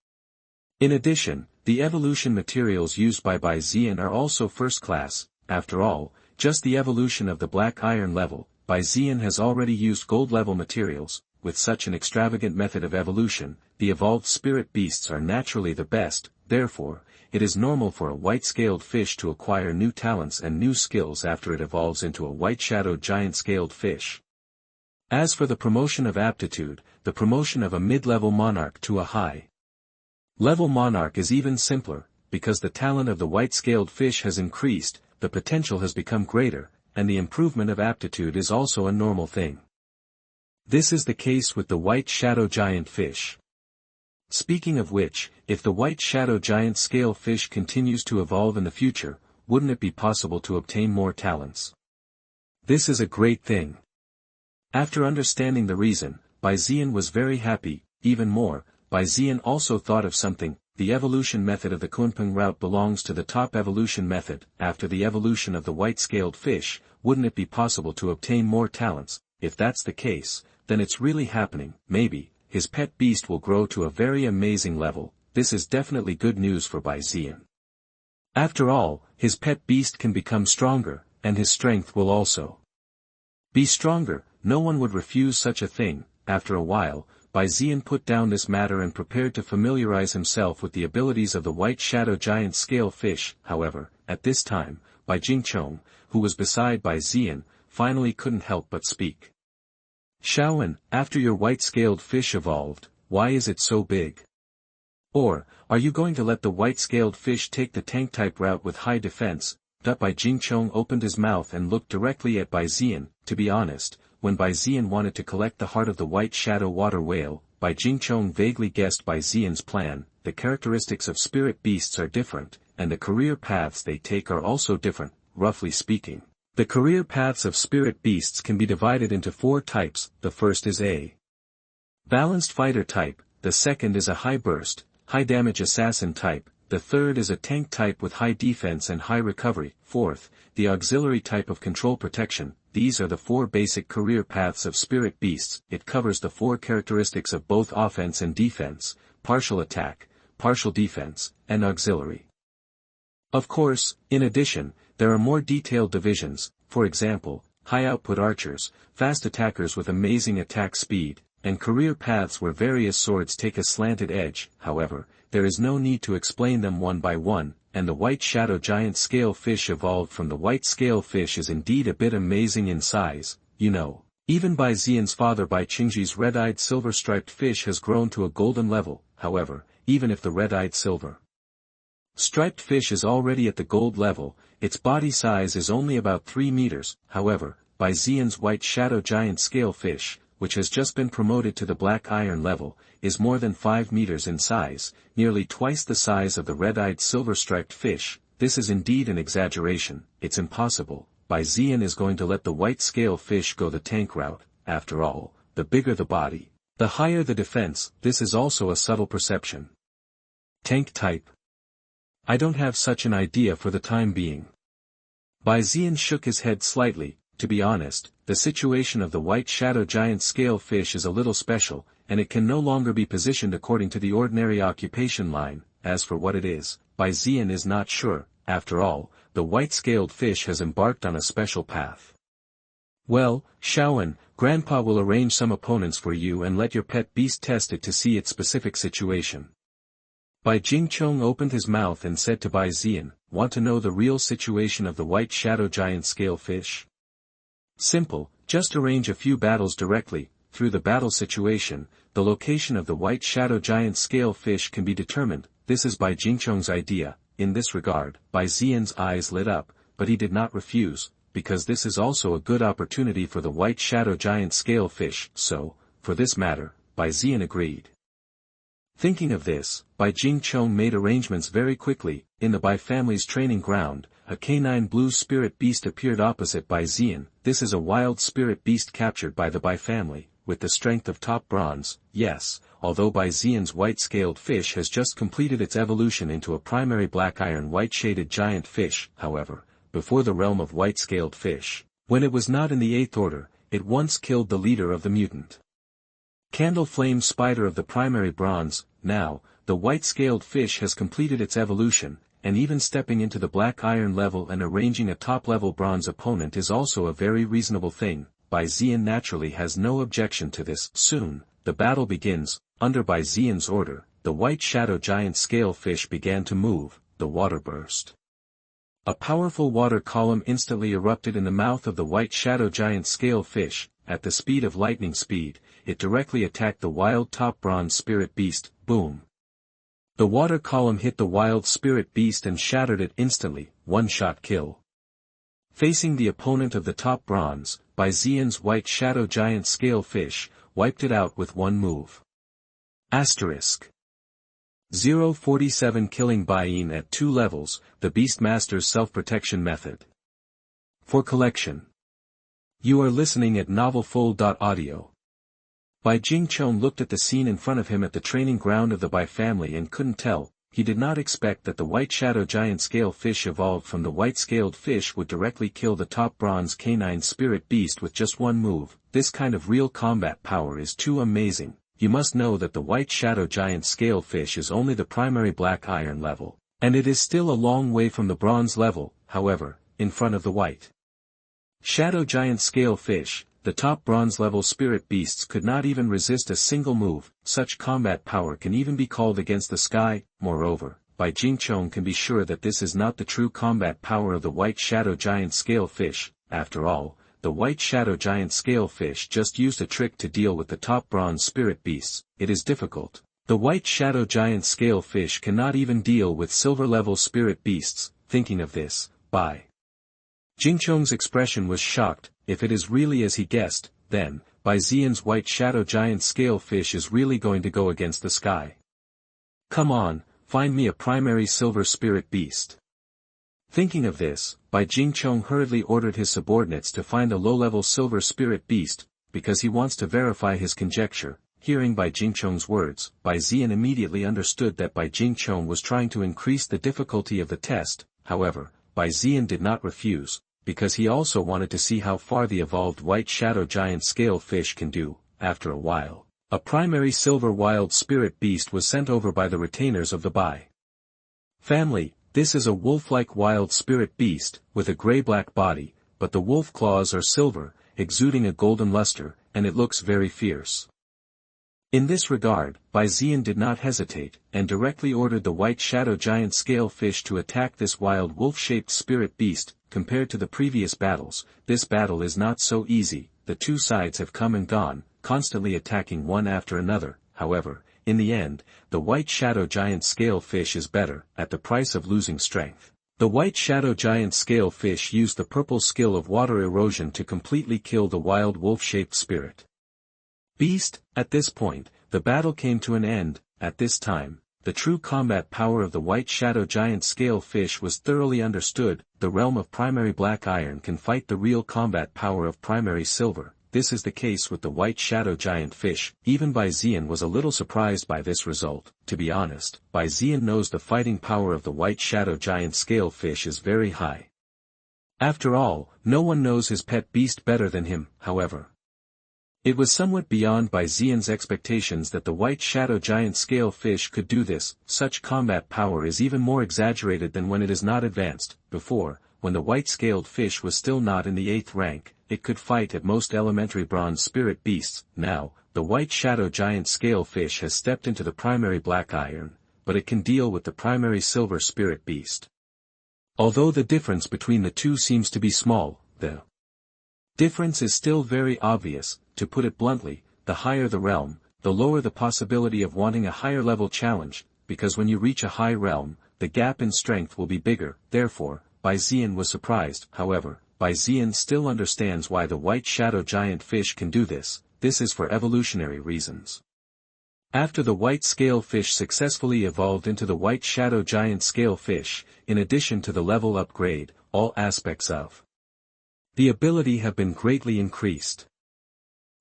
In addition, the evolution materials used by Bai Jingchong are also first class. After all, just the evolution of the black iron level, Bai Jingchong has already used gold-level materials. With such an extravagant method of evolution, the evolved spirit beasts are naturally the best. Therefore, it is normal for a white-scaled fish to acquire new talents and new skills after it evolves into a white-shadowed giant-scaled fish. As for the promotion of aptitude, the promotion of a mid-level monarch to a high-level monarch is even simpler, because the talent of the white-scaled fish has increased, the potential has become greater, and the improvement of aptitude is also a normal thing. This is the case with the white shadow giant fish. Speaking of which, if the white shadow giant scale fish continues to evolve in the future, wouldn't it be possible to obtain more talents? This is a great thing. After understanding the reason, Bai Jingchong was very happy. Even more, Bai Jingchong also thought of something. The evolution method of the Kunpeng route belongs to the top evolution method. After the evolution of the white-scaled fish, wouldn't it be possible to obtain more talents? If that's the case, then it's really happening. Maybe his pet beast will grow to a very amazing level. This is definitely good news for Bai Jingchong. After all, his pet beast can become stronger, and his strength will also be stronger. No one would refuse such a thing. After a while, Bai Jingchong put down this matter and prepared to familiarize himself with the abilities of the white shadow giant scale fish. However, at this time, Bai Jingchong, who was beside Bai Jingchong, finally couldn't help but speak. Shaowen, after your white-scaled fish evolved, why is it so big? Or, are you going to let the white-scaled fish take the tank-type route with high defense? Bai Jingchong opened his mouth and looked directly at Bai Jingchong. To be honest, when Bai Jingchong wanted to collect the heart of the white shadow water whale, Bai Jingchong vaguely guessed Bai Jingchong's plan. The characteristics of spirit beasts are different, and the career paths they take are also different. Roughly speaking, the career paths of spirit beasts can be divided into 4 types. The first is a balanced fighter type, the second is a high burst, high damage assassin type, the third is a tank type with high defense and high recovery, fourth, the auxiliary type of control protection. These are the 4 basic career paths of spirit beasts. It covers the 4 characteristics of both offense and defense, partial attack, partial defense, and auxiliary. Of course, in addition, there are more detailed divisions, for example, high-output archers, fast attackers with amazing attack speed, and career paths where various swords take a slanted edge. However, there is no need to explain them one by one, and the white shadow giant scale fish evolved from the white scale fish is indeed a bit amazing in size. You know, even Bai Jingchong's father Bai Qingji's red-eyed silver-striped fish has grown to a golden level. However, even if the red-eyed silver striped fish is already at the gold level, its body size is only about 3 meters. However, Bai Jingchong's white shadow giant scale fish, which has just been promoted to the black iron level, is more than 5 meters in size, nearly twice the size of the red-eyed silver-striped fish. This is indeed an exaggeration. It's impossible. Bai Jingchong is going to let the white scale fish go the tank route. After all, the bigger the body, the higher the defense. This is also a subtle perception. Tank type. I don't have such an idea for the time being. Bai Jingchong shook his head slightly. To be honest, the situation of the white shadow giant scale fish is a little special, and it can no longer be positioned according to the ordinary occupation line. As for what it is, Bai Jingchong is not sure. After all, the white-scaled fish has embarked on a special path. Well, Shaoan, Grandpa will arrange some opponents for you and let your pet beast test it to see its specific situation. Bai Jingchong opened his mouth and said to Bai Zian, want to know the real situation of the white shadow giant scale fish? Simple, just arrange a few battles directly. Through the battle situation, the location of the white shadow giant scale fish can be determined. This is Bai Jingchong's idea. In this regard, Bai Zian's eyes lit up, but he did not refuse, because this is also a good opportunity for the white shadow giant scale fish, so, for this matter, Bai Zian agreed. Thinking of this, Bai Jingchong made arrangements very quickly. In the Bai family's training ground, a canine blue spirit beast appeared opposite Bai Zian. This is a wild spirit beast captured by the Bai family, with the strength of top bronze. Yes, although Bai Zian's white-scaled fish has just completed its evolution into a primary black iron white-shaded giant fish, however, before the realm of white-scaled fish, when it was not in the 8th order, it once killed the leader of the mutant Candle Flame Spider of the primary bronze. Now, the white-scaled fish has completed its evolution, and even stepping into the black iron level and arranging a top-level bronze opponent is also a very reasonable thing. Bai Zian naturally has no objection to this. Soon, the battle begins. Under Bai Zian's order, the white shadow giant scale fish began to move. The water burst. A powerful water column instantly erupted in the mouth of the white shadow giant scale fish. At the speed of lightning speed, it directly attacked the wild top bronze spirit beast. Boom! The water column hit the wild spirit beast and shattered it instantly. One-shot kill. Facing the opponent of the top bronze, Bai Zian's white shadow giant scale fish wiped it out with one move. Asterisk. 047 Killing Baiyin at 2 levels, the beastmaster's self-protection method. For collection. You are listening at novelfull.audio. Bai Jingchong looked at the scene in front of him at the training ground of the Bai family and couldn't tell. He did not expect that the white shadow giant scale fish evolved from the white-scaled fish would directly kill the top bronze canine spirit beast with just one move. This kind of real combat power is too amazing. You must know that the white shadow giant scale fish is only the primary black iron level, and it is still a long way from the bronze level. However, in front of the white shadow giant scale fish, the top bronze level spirit beasts could not even resist a single move. Such combat power can even be called against the sky. Moreover, Bai Jingchong can be sure that this is not the true combat power of the white shadow giant scale fish. After all, the white shadow giant scale fish just used a trick to deal with the top bronze spirit beasts. It is difficult. The white shadow giant scale fish cannot even deal with silver level spirit beasts. Thinking of this, Bai Jingchong's expression was shocked. If it is really as he guessed, then, Bai Zian's white shadow giant scale fish is really going to go against the sky. Come on, find me a primary silver spirit beast. Thinking of this, Bai Jingchong hurriedly ordered his subordinates to find a low-level silver spirit beast, because he wants to verify his conjecture. Hearing Bai Jingchong's words, Bai Zian immediately understood that Bai Jingchong was trying to increase the difficulty of the test. However, Bai Zian did not refuse, because he also wanted to see how far the evolved white shadow giant scale fish can do. After a while, a primary silver wild spirit beast was sent over by the retainers of the Bai family. This is a wolf-like wild spirit beast, with a gray-black body, but the wolf claws are silver, exuding a golden luster, and it looks very fierce. In this regard, Bai Zian did not hesitate, and directly ordered the white shadow giant scale fish to attack this wild wolf-shaped spirit beast. Compared to the previous battles, this battle is not so easy. The two sides have come and gone, constantly attacking one after another. However, in the end, the white shadow giant scale fish is better, at the price of losing strength. The white shadow giant scale fish used the purple skill of water erosion to completely kill the wild wolf-shaped spirit beast. At this point, the battle came to an end. At this time, the true combat power of the white shadow giant scale fish was thoroughly understood. The realm of primary black iron can fight the real combat power of primary silver. This is the case with the white shadow giant fish. Even Bai Zian was a little surprised by this result. To be honest, Bai Zian knows the fighting power of the white shadow giant scale fish is very high. After all, no one knows his pet beast better than him. However, it was somewhat beyond Bai Zian's expectations that the white shadow giant scale fish could do this. Such combat power is even more exaggerated than when it is not advanced. Before, when the white-scaled fish was still not in the 8th rank, it could fight at most elementary bronze spirit beasts. Now, the white shadow giant scale fish has stepped into the primary black iron, but it can deal with the primary silver spirit beast. Although the difference between the two seems to be small, the difference is still very obvious. To put it bluntly, the higher the realm, the lower the possibility of wanting a higher level challenge, because when you reach a high realm, the gap in strength will be bigger. Therefore, Bai Jingchong was surprised. However, Bai Jingchong still understands why the white shadow giant fish can do this. This is for evolutionary reasons. After the white scale fish successfully evolved into the white shadow giant scale fish, in addition to the level upgrade, all aspects of the ability have been greatly increased.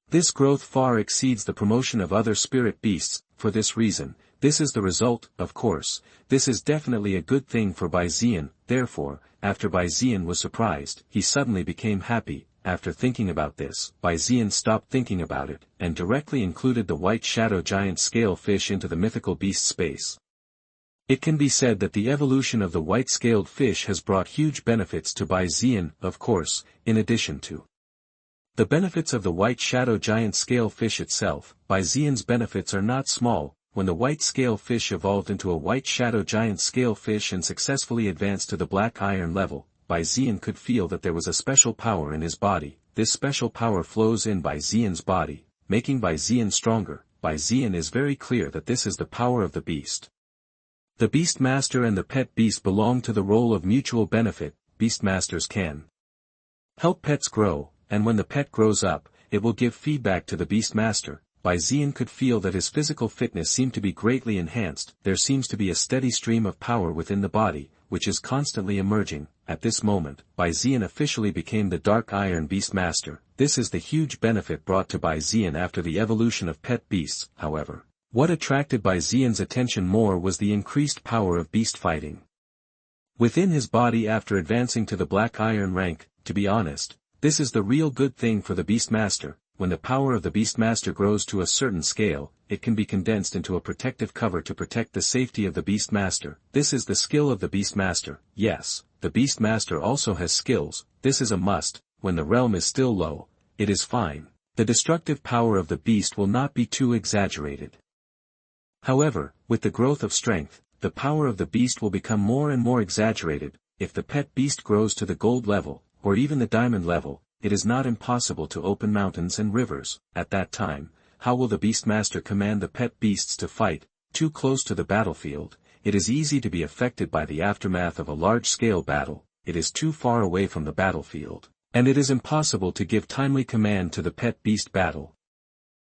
This growth far exceeds the promotion of other spirit beasts. For this reason, this is the result. Of course, this is definitely a good thing for Bai Jingchong. Therefore, after Bai Jingchong was surprised, he suddenly became happy. After thinking about this, Bai Jingchong stopped thinking about it, and directly included the white shadow giant scale fish into the mythical beast space. It can be said that the evolution of the white-scaled fish has brought huge benefits to Bai Jingchong. Of course, in addition to the benefits of the white shadow giant scale fish itself, Bai Jingchong's benefits are not small. When the white scale fish evolved into a white shadow giant scale fish and successfully advanced to the black iron level, Bai Jingchong could feel that there was a special power in his body. This special power flows in Bai Jingchong's body, making Bai Jingchong stronger. Bai Jingchong is very clear that this is the power of the beast. The beastmaster and the pet beast belong to the role of mutual benefit. Beastmasters can help pets grow, and when the pet grows up, it will give feedback to the beastmaster. Bai Jingchong could feel that his physical fitness seemed to be greatly enhanced. There seems to be a steady stream of power within the body, which is constantly emerging. At this moment, Bai Jingchong officially became the Dark Iron Beastmaster. This is the huge benefit brought to Bai Jingchong after the evolution of pet beasts. However, what attracted Bai Jingchong's attention more was the increased power of beast fighting within his body after advancing to the Black Iron rank. To be honest, this is the real good thing for the Beastmaster. When the power of the Beastmaster grows to a certain scale, it can be condensed into a protective cover to protect the safety of the Beastmaster. This is the skill of the Beastmaster. Yes, the Beastmaster also has skills. This is a must. When the realm is still low, it is fine. The destructive power of the beast will not be too exaggerated. However, with the growth of strength, the power of the beast will become more and more exaggerated. If the pet beast grows to the gold level, or even the diamond level, it is not impossible to open mountains and rivers. At that time, how will the Beastmaster command the pet beasts to fight? Too close to the battlefield, it is easy to be affected by the aftermath of a large-scale battle. It is too far away from the battlefield, and it is impossible to give timely command to the pet beast battle.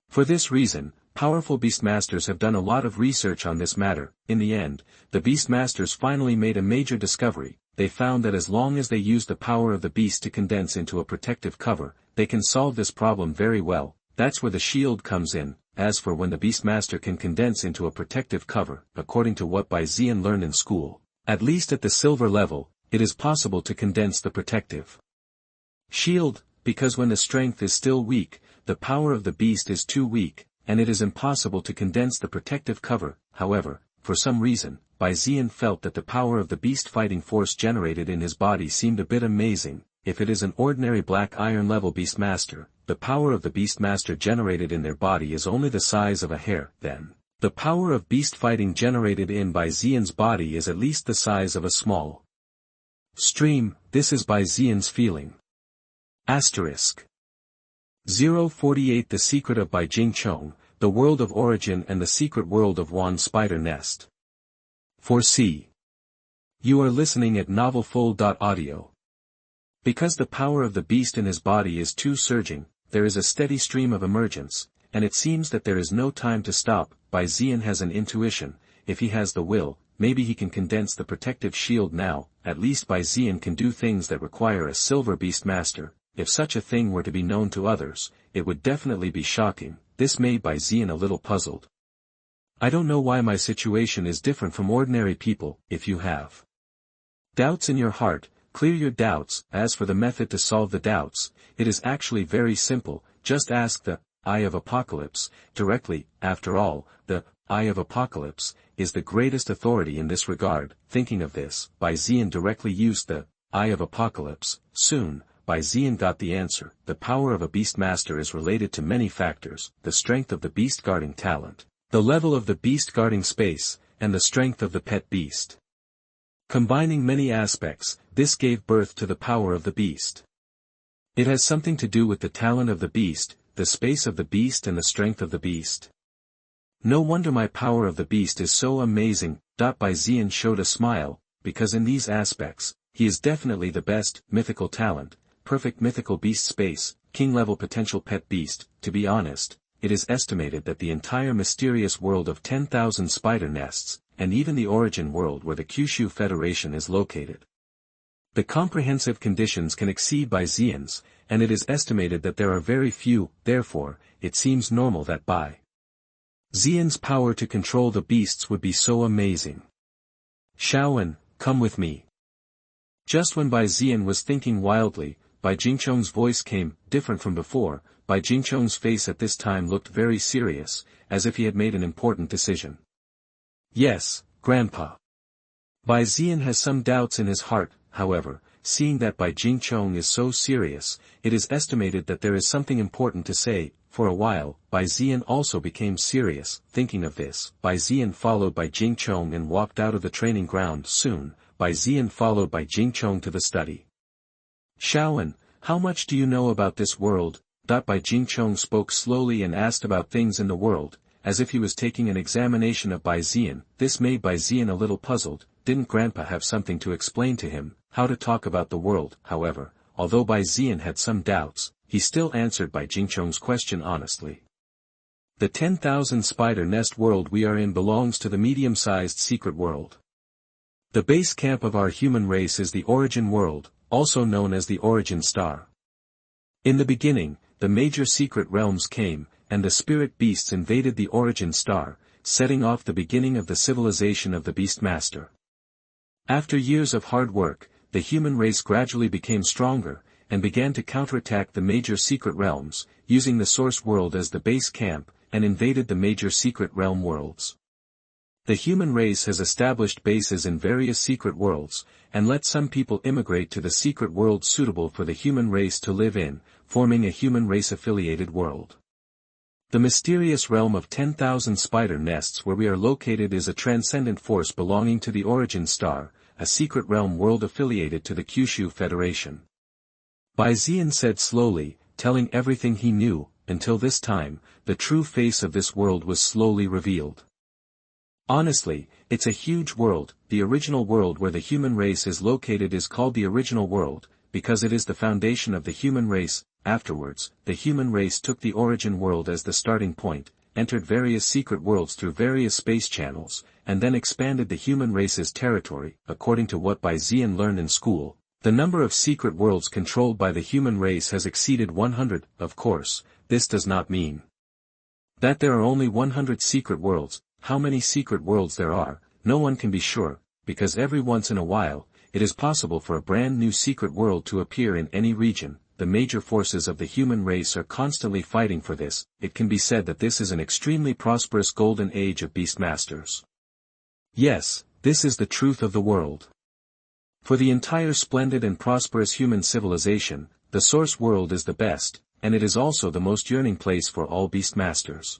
For this reason, powerful Beastmasters have done a lot of research on this matter. In the end, the Beastmasters finally made a major discovery. They found that as long as they use the power of the beast to condense into a protective cover, they can solve this problem very well. That's where the shield comes in. As for when the Beastmaster can condense into a protective cover, according to what Bai Jingchong learned in school, at least at the silver level, it is possible to condense the protective shield, because when the strength is still weak, the power of the beast is too weak, and it is impossible to condense the protective cover. However, for some reason, Bai Jingchong felt that the power of the beast fighting force generated in his body seemed a bit amazing. If it is an ordinary black iron level Beastmaster, the power of the Beastmaster generated in their body is only the size of a hair. Then, the power of beast fighting generated in Bai Jingchong's body is at least the size of a small stream. This is Bai Jingchong's feeling. Asterisk 048 The Secret of Bai Jingchong, The World of Origin and the Secret World of Wan Spider Nest. 4c. You are listening at novelfull.audio. Because the power of the beast in his body is too surging, there is a steady stream of emergence, and it seems that there is no time to stop. Bai Jingchong has an intuition. If he has the will, maybe he can condense the protective shield now. At least Bai Jingchong can do things that require a silver Beastmaster. If such a thing were to be known to others, it would definitely be shocking. This made Bai Jingchong a little puzzled. I don't know why my situation is different from ordinary people. If you have doubts in your heart, clear your doubts. As for the method to solve the doubts, it is actually very simple. Just ask the Eye of Apocalypse directly. After all, the Eye of Apocalypse is the greatest authority in this regard. Thinking of this, Bai Jingchong directly used the Eye of Apocalypse. Soon, Bai Bai Jingchong got the answer. The power of a beastmaster is related to many factors: the strength of the beast guarding talent, the level of the beast guarding space, and the strength of the pet beast. Combining many aspects, this gave birth to the power of the beast. It has something to do with the talent of the beast, the space of the beast and the strength of the beast. No wonder my power of the beast is so amazing. Bai Jingchong showed a smile, because in these aspects, he is definitely the best. Mythical talent, perfect mythical beast space, king-level potential pet beast. To be honest, it is estimated that the entire mysterious world of 10,000 spider nests, and even the origin world where the Kyushu Federation is located. The comprehensive conditions can exceed Bai Jingchong's, and it is estimated that there are very few. Therefore, it seems normal that Bai Jingchong's power to control the beasts would be so amazing. Shaoan, come with me. Just when Bai Jingchong was thinking wildly, Bai Jingchong's voice came, different from before. Bai Jingchong's face at this time looked very serious, as if he had made an important decision. Yes, Grandpa. Bai Jingchong has some doubts in his heart, however, seeing that Bai Jingchong is so serious, it is estimated that there is something important to say. For a while, Bai Jingchong also became serious. Thinking of this, Bai Jingchong followed Bai Jingchong and walked out of the training ground. Soon, Bai Jingchong followed Bai Jingchong to the study. Shaoan, how much do you know about this world? Bai Jingchong spoke slowly and asked about things in the world, as if he was taking an examination of Bai Jingchong. This made Bai Jingchong a little puzzled. Didn't Grandpa have something to explain to him, how to talk about the world? However, although Bai Jingchong had some doubts, he still answered Bai Jingchong's question honestly. The 10,000 spider nest world we are in belongs to the medium-sized secret world. The base camp of our human race is the origin world, also known as the origin star. In the beginning, the major secret realms came, and the spirit beasts invaded the origin star, setting off the beginning of the civilization of the beastmaster. After years of hard work, the human race gradually became stronger, and began to counterattack the major secret realms, using the source world as the base camp, and invaded the major secret realm worlds. The human race has established bases in various secret worlds, and let some people immigrate to the secret world suitable for the human race to live in, forming a human race-affiliated world. The mysterious realm of 10,000 spider nests where we are located is a transcendent force belonging to the origin star, a secret realm world affiliated to the Kyushu Federation. Bai Jingchong said slowly, telling everything he knew. Until this time, the true face of this world was slowly revealed. Honestly, it's a huge world. The original world where the human race is located is called the original world, because it is the foundation of the human race. Afterwards, the human race took the origin world as the starting point, entered various secret worlds through various space channels, and then expanded the human race's territory. According to what Bai Jingchong learned in school, the number of secret worlds controlled by the human race has exceeded 100. Of course, this does not mean that there are only 100 secret worlds. How many secret worlds there are, no one can be sure, because every once in a while, it is possible for a brand new secret world to appear in any region. The major forces of the human race are constantly fighting for this. It can be said that this is an extremely prosperous golden age of beastmasters. Yes, this is the truth of the world. For the entire splendid and prosperous human civilization, the source world is the best, and it is also the most yearning place for all beastmasters.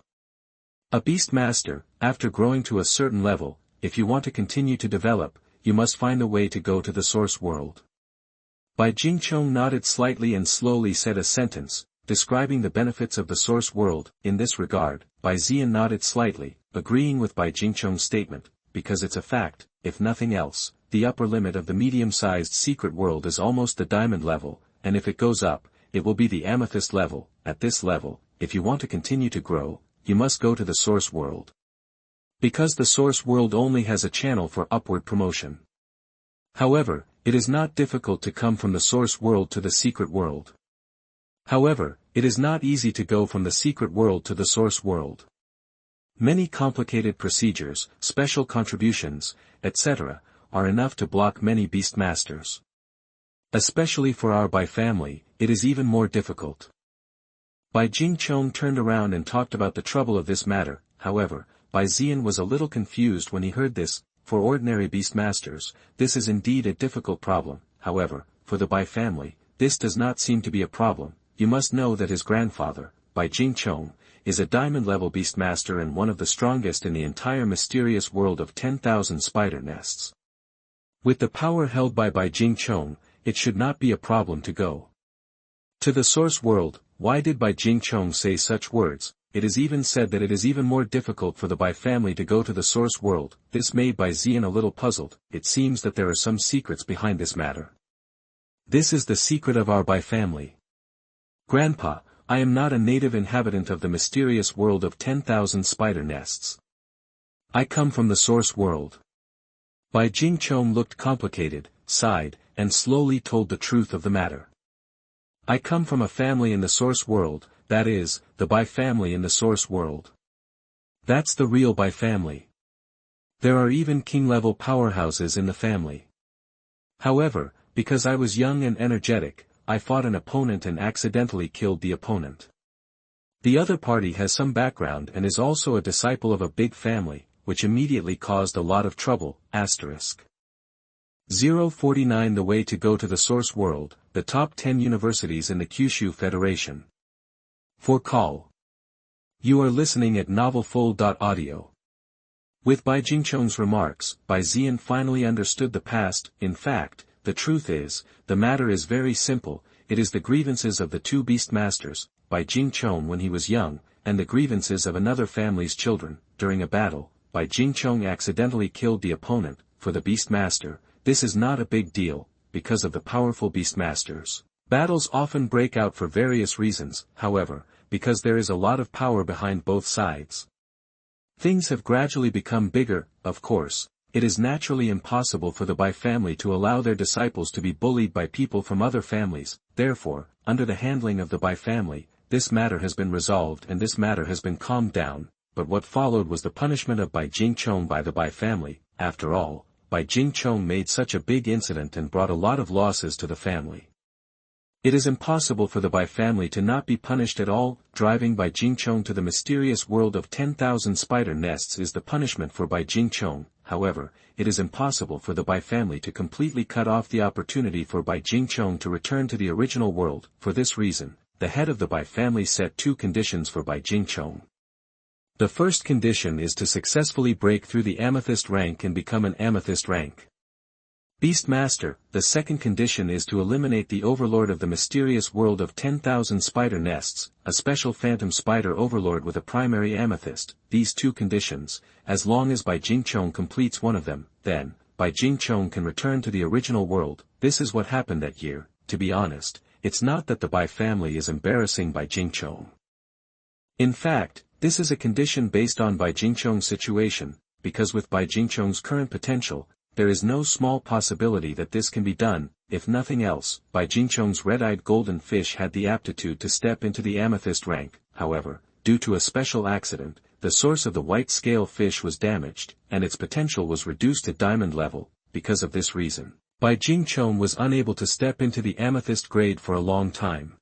A beastmaster, after growing to a certain level, if you want to continue to develop, you must find a way to go to the source world. Bai Jingchong nodded slightly and slowly said a sentence, describing the benefits of the source world. In this regard, Bai Jingchong nodded slightly, agreeing with Bai Jingchong's statement, because it's a fact. If nothing else, the upper limit of the medium-sized secret world is almost the diamond level, and if it goes up, it will be the amethyst level. At this level, if you want to continue to grow, you must go to the source world. Because the source world only has a channel for upward promotion. However, it is not difficult to come from the source world to the secret world. However, it is not easy to go from the secret world to the source world. Many complicated procedures, special contributions, etc., are enough to block many beastmasters. Especially for our Bai family, it is even more difficult. Bai Jingchong turned around and talked about the trouble of this matter. However, Bai Jingchong was a little confused when he heard this. For ordinary beastmasters, this is indeed a difficult problem. However, for the Bai family, this does not seem to be a problem. You must know that his grandfather, Bai Jingchong, is a diamond-level beastmaster and one of the strongest in the entire mysterious world of 10,000 spider nests. With the power held by Bai Jingchong, it should not be a problem to go to the source world. Why did Bai Jingchong say such words? It is even said that it is even more difficult for the Bai family to go to the source world. This made Bai Zian a little puzzled. It seems that there are some secrets behind this matter. This is the secret of our Bai family. Grandpa, I am not a native inhabitant of the mysterious world of 10,000 spider nests. I come from the source world. Bai Jingchong looked complicated, sighed, and slowly told the truth of the matter. I come from a family in the source world, that is, the Bai family in the source world. That's the real Bai family. There are even king-level powerhouses in the family. However, because I was young and energetic, I fought an opponent and accidentally killed the opponent. The other party has some background and is also a disciple of a big family, which immediately caused a lot of trouble. 049 The way to go to the source world, the top 10 universities in the Kyushu Federation. For coll. You are listening at novelfull.audio. With Bai Jingchong's remarks, Bai Zian finally understood the past. In fact, the truth is, the matter is very simple. It is the grievances of the two beastmasters, Bai Jingchong when he was young, and the grievances of another family's children. During a battle, Bai Jingchong accidentally killed the opponent. For the beastmaster, this is not a big deal, because of the powerful beastmasters. Battles often break out for various reasons, however, because there is a lot of power behind both sides. Things have gradually become bigger. Of course, it is naturally impossible for the Bai family to allow their disciples to be bullied by people from other families. Therefore, under the handling of the Bai family, this matter has been resolved and this matter has been calmed down. But what followed was the punishment of Bai Jingchong by the Bai family. After all, Bai Jingchong made such a big incident and brought a lot of losses to the family. It is impossible for the Bai family to not be punished at all. Driving Bai Jingchong to the mysterious world of 10,000 spider nests is the punishment for Bai Jingchong. However, it is impossible for the Bai family to completely cut off the opportunity for Bai Jingchong to return to the original world. For this reason, the head of the Bai family set two conditions for Bai Jingchong. The first condition is to successfully break through the amethyst rank and become an amethyst rank beastmaster. The second condition is to eliminate the overlord of the mysterious world of 10,000 spider nests, a special phantom spider overlord with a primary amethyst. These two conditions, as long as Bai Jingchong completes one of them, then, Bai Jingchong can return to the original world. This is what happened that year. To be honest, it's not that the Bai family is embarrassing Bai Jingchong. In fact, this is a condition based on Bai Jingchong's situation, because with Bai Jingchong's current potential, there is no small possibility that this can be done. If nothing else, Bai Jingchong's red-eyed golden fish had the aptitude to step into the amethyst rank. However, due to a special accident, the source of the white scale fish was damaged, and its potential was reduced to diamond level. Because of this reason, Bai Jingchong was unable to step into the amethyst grade for a long time.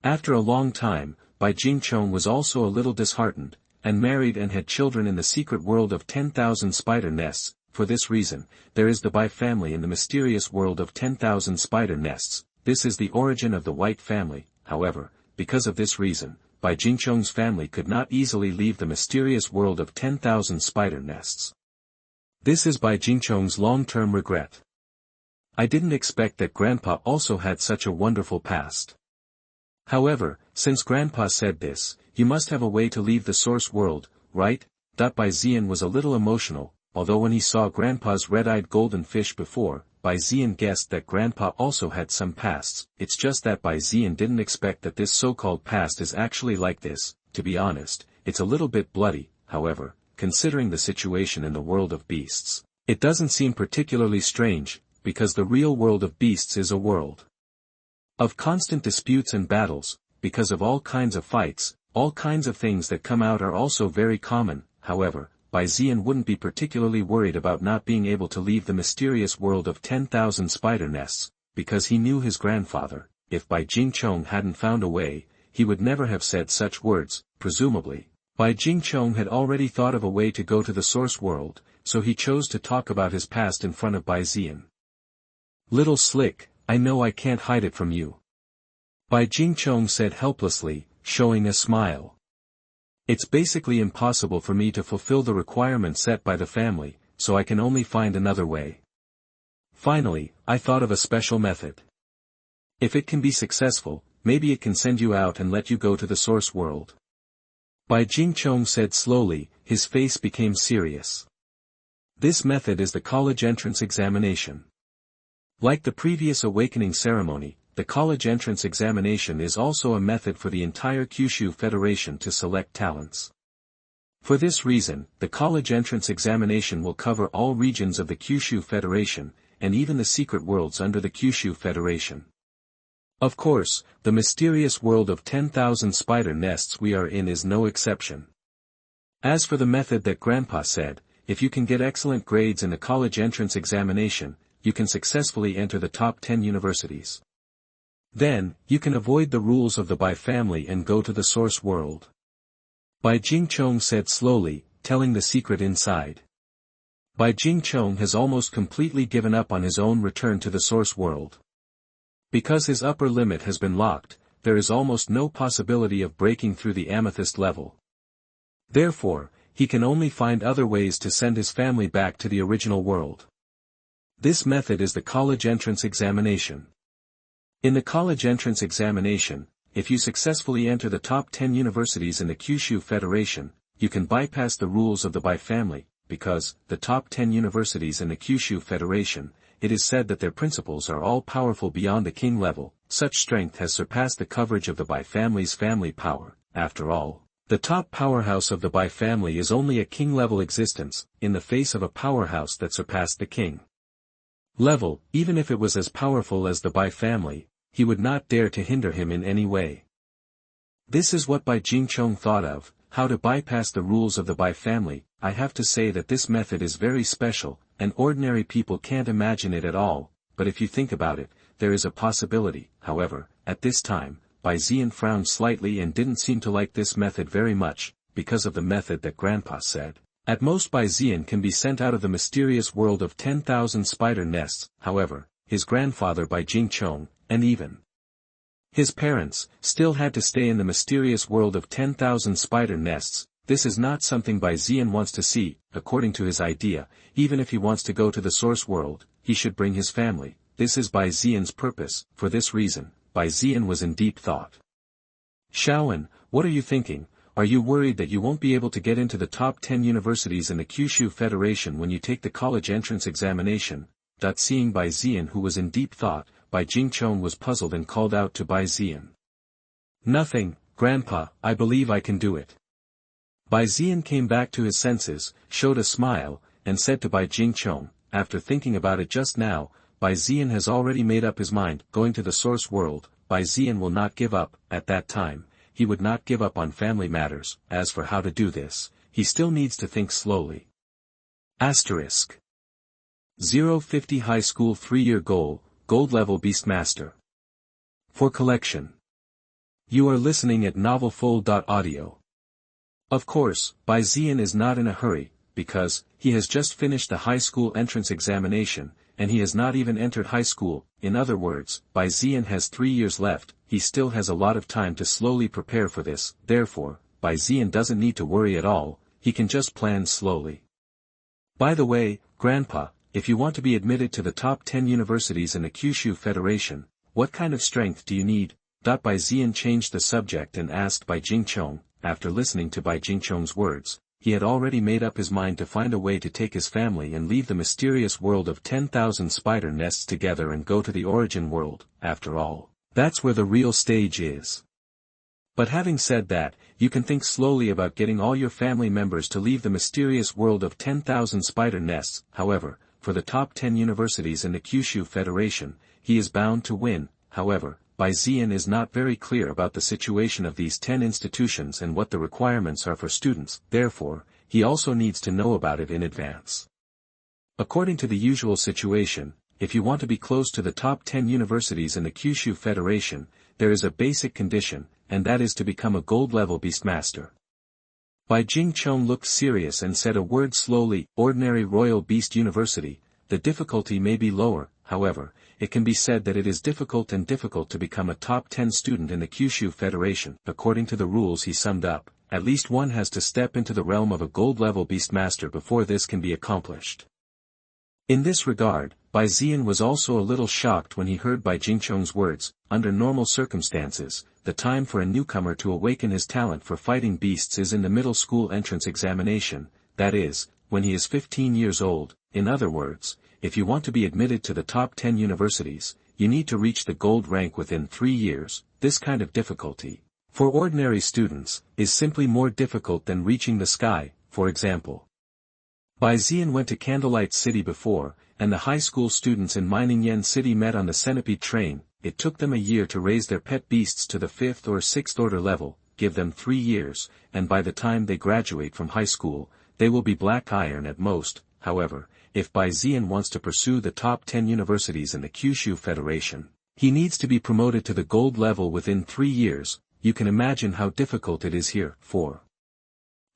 After a long time, Bai Jingchong was also a little disheartened, and married and had children in the secret world of 10,000 spider nests. For this reason, there is the Bai family in the mysterious world of 10,000 spider nests. This is the origin of the white family. However, because of this reason, Bai Jingchong's family could not easily leave the mysterious world of 10,000 spider nests. This is Bai Jingchong's long-term regret. I didn't expect that Grandpa also had such a wonderful past. However, since Grandpa said this, you must have a way to leave the source world, right? Bai Zian was a little emotional, although when he saw Grandpa's red-eyed golden fish before, Bai Zian guessed that Grandpa also had some pasts. It's just that Bai Zian didn't expect that this so-called past is actually like this. To be honest, it's a little bit bloody. However, considering the situation in the world of beasts, it doesn't seem particularly strange, because the real world of beasts is a world of constant disputes and battles. Because of all kinds of fights, all kinds of things that come out are also very common. However, Bai Zian wouldn't be particularly worried about not being able to leave the mysterious world of 10,000 spider nests, because he knew his grandfather. If Bai Jingchong hadn't found a way, he would never have said such words. Presumably, Bai Jingchong had already thought of a way to go to the source world, so he chose to talk about his past in front of Bai Zian. Little slick, I know I can't hide it from you. Bai Jingchong said helplessly, showing a smile. It's basically impossible for me to fulfill the requirement set by the family, so I can only find another way. Finally, I thought of a special method. If it can be successful, maybe it can send you out and let you go to the source world. Bai Jingchong said slowly, his face became serious. This method is the college entrance examination. Like the previous awakening ceremony, the college entrance examination is also a method for the entire Kyushu Federation to select talents. For this reason, the college entrance examination will cover all regions of the Kyushu Federation, and even the secret worlds under the Kyushu Federation. Of course, the mysterious world of 10,000 spider nests we are in is no exception. As for the method that Grandpa said, if you can get excellent grades in the college entrance examination, you can successfully enter the top 10 universities. Then, you can avoid the rules of the Bai family and go to the source world. Bai Jingchong said slowly, telling the secret inside. Bai Jingchong has almost completely given up on his own return to the source world. Because his upper limit has been locked, there is almost no possibility of breaking through the amethyst level. Therefore, he can only find other ways to send his family back to the original world. This method is the college entrance examination. In the college entrance examination, if you successfully enter the top 10 universities in the Kyushu Federation, you can bypass the rules of the Bai family, because, the top 10 universities in the Kyushu Federation, it is said that their principals are all powerful beyond the king level. Such strength has surpassed the coverage of the Bai family's family power. After all, the top powerhouse of the Bai family is only a king-level existence, in the face of a powerhouse that surpassed the king level. Even if it was as powerful as the Bai family, he would not dare to hinder him in any way. This is what Bai Jingchong thought of, how to bypass the rules of the Bai family. I have to say that this method is very special, and ordinary people can't imagine it at all, but if you think about it, there is a possibility. However, at this time, Bai Zian frowned slightly and didn't seem to like this method very much, because of the method that Grandpa said. At most Bai Zian can be sent out of the mysterious world of 10,000 spider nests. However, his grandfather Bai Jingchong, and even his parents, still had to stay in the mysterious world of 10,000 spider nests. This is not something Bai Zian wants to see. According to his idea, even if he wants to go to the source world, he should bring his family. This is Bai Zian's purpose. For this reason, Bai Zian was in deep thought. Shaoan, what are you thinking? Are you worried that you won't be able to get into the top 10 universities in the Kyushu Federation when you take the college entrance examination? Seeing Bai Zian, who was in deep thought, Bai Jingchong was puzzled and called out to Bai Zian. Nothing, Grandpa, I believe I can do it. Bai Zian came back to his senses, showed a smile, and said to Bai Jingchong, after thinking about it just now, Bai Zian has already made up his mind. Going to the source world, Bai Zian will not give up. At that time, he would not give up on family matters. As for how to do this, he still needs to think slowly. Asterisk. 050 High School 3-year goal, Gold Level Beastmaster. For collection. You are listening at novelfull.audio. Of course, Bai Zian is not in a hurry, because he has just finished the high school entrance examination, and he has not even entered high school. In other words, Bai Zian has 3 years left. He still has a lot of time to slowly prepare for this. Therefore, Bai Zian doesn't need to worry at all. He can just plan slowly. By the way, Grandpa, if you want to be admitted to the top 10 universities in the Kyushu Federation, what kind of strength do you need? Bai Zian changed the subject and asked Bai Jingchong. After listening to Bai Jingchong's words, he had already made up his mind to find a way to take his family and leave the mysterious world of 10,000 spider nests together and go to the origin world. After all, that's where the real stage is. But having said that, you can think slowly about getting all your family members to leave the mysterious world of 10,000 spider nests. However, for the top 10 universities in the Kyushu Federation, he is bound to win. However, Bai Zian is not very clear about the situation of these 10 institutions and what the requirements are for students. Therefore, he also needs to know about it in advance. According to the usual situation, if you want to be close to the top 10 universities in the Kyushu Federation, there is a basic condition, and that is to become a gold-level beastmaster. Bai Jingchong looked serious and said a word slowly. Ordinary Royal Beast University. the difficulty may be lower. However, it can be said that it is difficult to become a top 10 student in the Kyushu Federation. According to the rules he summed up, at least one has to step into the realm of a gold-level beastmaster before this can be accomplished. In this regard, Bai Jingchong was also a little shocked when he heard Bai Jingchong's words. Under normal circumstances, the time for a newcomer to awaken his talent for fighting beasts is in the middle school entrance examination, that is, when he is 15 years old. In other words, if you want to be admitted to the top 10 universities, you need to reach the gold rank within 3 years. This kind of difficulty, for ordinary students, is simply more difficult than reaching the sky. For example, Bai Jingchong went to Candlelight City before, and the high school students in Yen City met on the centipede train. It took them a year to raise their pet beasts to the 5th or 6th order level. Give them 3 years, and by the time they graduate from high school, they will be black iron at most. However, if Bai Jingchong wants to pursue the top 10 universities in the Kyushu Federation, he needs to be promoted to the gold level within 3 years. You can imagine how difficult it is here. For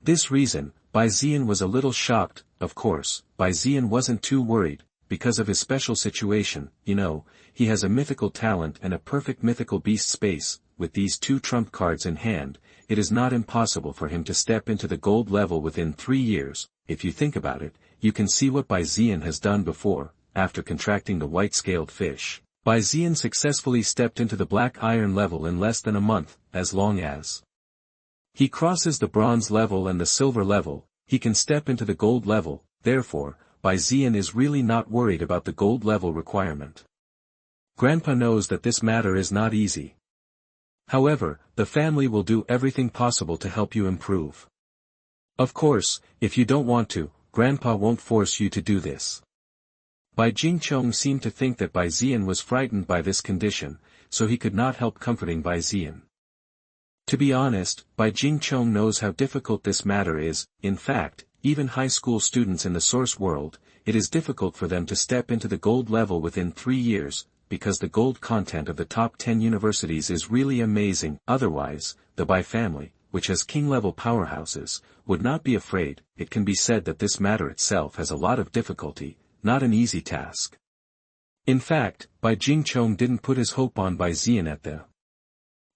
this reason, Bai Jingchong was a little shocked. Of course, Bai Jingchong wasn't too worried, because of his special situation. He has a mythical talent and a perfect mythical beast space. With these 2 trump cards in hand, it is not impossible for him to step into the gold level within 3 years. If you think about it, you can see what Bai Jingchong has done before. After contracting the white-scaled fish, Bai Jingchong successfully stepped into the black iron level in less than a month. As long as he crosses the bronze level and the silver level, he can step into the gold level. Therefore, Bai Jingchong is really not worried about the gold level requirement. Grandpa knows that this matter is not easy. However, the family will do everything possible to help you improve. Of course, if you don't want to, Grandpa won't force you to do this. Bai Jingchong seemed to think that Bai Jingchong was frightened by this condition, so he could not help comforting Bai Jingchong. To be honest, Bai Jingchong knows how difficult this matter is. In fact, even high school students in the source world, it is difficult for them to step into the gold level within 3 years, because the gold content of the top 10 universities is really amazing. Otherwise, the Bai family, which has king-level powerhouses, would not be afraid. It can be said that this matter itself has a lot of difficulty, not an easy task. In fact, Bai Jingchong didn't put his hope on Bai Jingchong at the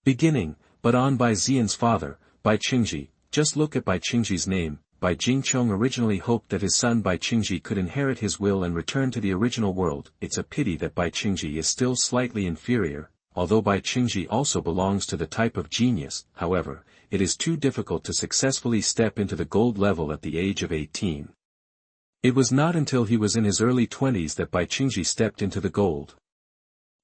beginning, but on Bai Jingchong's father, Bai Qingji. Just look at Bai Qingji's name. Bai Jingchong originally hoped that his son Bai Qingji could inherit his will and return to the original world. It's a pity that Bai Qingji is still slightly inferior, although Bai Qingji also belongs to the type of genius. However, it is too difficult to successfully step into the gold level at the age of 18. It was not until he was in his early 20s that Bai Qingji stepped into the gold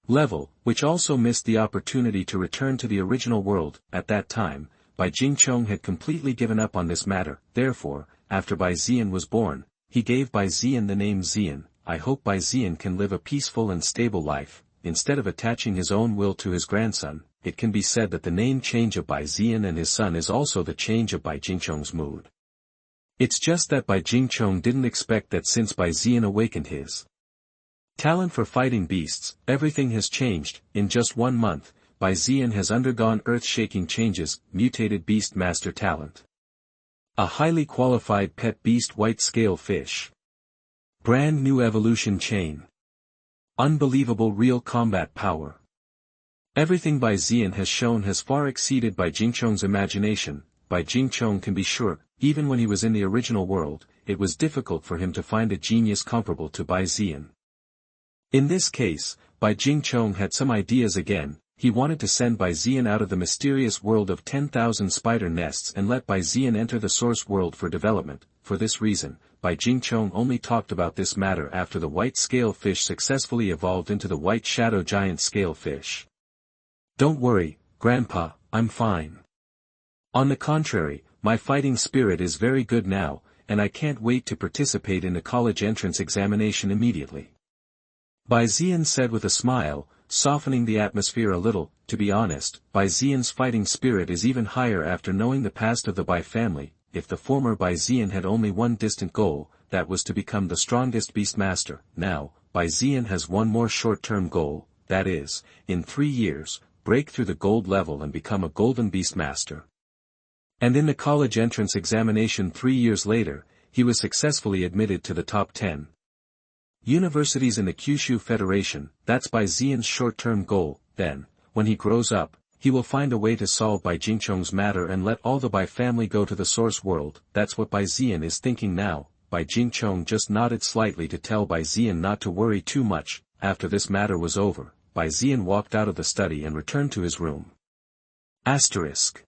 level, which also missed the opportunity to return to the original world. At that time, Bai Jingchong had completely given up on this matter. Therefore, after Bai Jingchong was born, he gave Bai Jingchong the name Jingchong. I hope Bai Jingchong can live a peaceful and stable life. Instead of attaching his own will to his grandson, it can be said that the name change of Bai Jingchong and his son is also the change of Bai Jingchong's mood. It's just that Bai Jingchong didn't expect that since Bai Jingchong awakened his talent for fighting beasts, everything has changed. In just 1 month, Bai Jingchong has undergone earth-shaking changes. Mutated beastmaster talent. A highly qualified pet beast white-scale fish. Brand new evolution chain. Unbelievable real combat power. Everything Bai Jingchong has shown has far exceeded Bai Jingchong's imagination. Bai Jingchong can be sure, even when he was in the original world, it was difficult for him to find a genius comparable to Bai Jingchong. In this case, Bai Jingchong had some ideas again. He wanted to send Bai Jingchong out of the mysterious world of 10,000 spider nests and let Bai Jingchong enter the source world for development. For this reason, Bai Jingchong only talked about this matter after the white scale fish successfully evolved into the white shadow giant scale fish. Don't worry, Grandpa, I'm fine. On the contrary, my fighting spirit is very good now, and I can't wait to participate in the college entrance examination immediately. Bai Jingchong said with a smile, softening the atmosphere a little. To be honest, Bai Jingchong's fighting spirit is even higher after knowing the past of the Bai family. If the former Bai Jingchong had only one distant goal, that was to become the strongest beastmaster. Now, Bai Jingchong has one more short-term goal, that is, in 3 years, break through the gold level and become a golden beastmaster. And in the college entrance examination 3 years later, he was successfully admitted to the top 10. Universities in the Kyushu Federation, that's Bai Jingchong's short-term goal. Then, when he grows up, he will find a way to solve Bai Jingchong's matter and let all the Bai family go to the source world. That's what Bai Jingchong is thinking now. Bai Jingchong just nodded slightly to tell Bai Jingchong not to worry too much. After this matter was over, Bai Jingchong walked out of the study and returned to his room. Asterisk.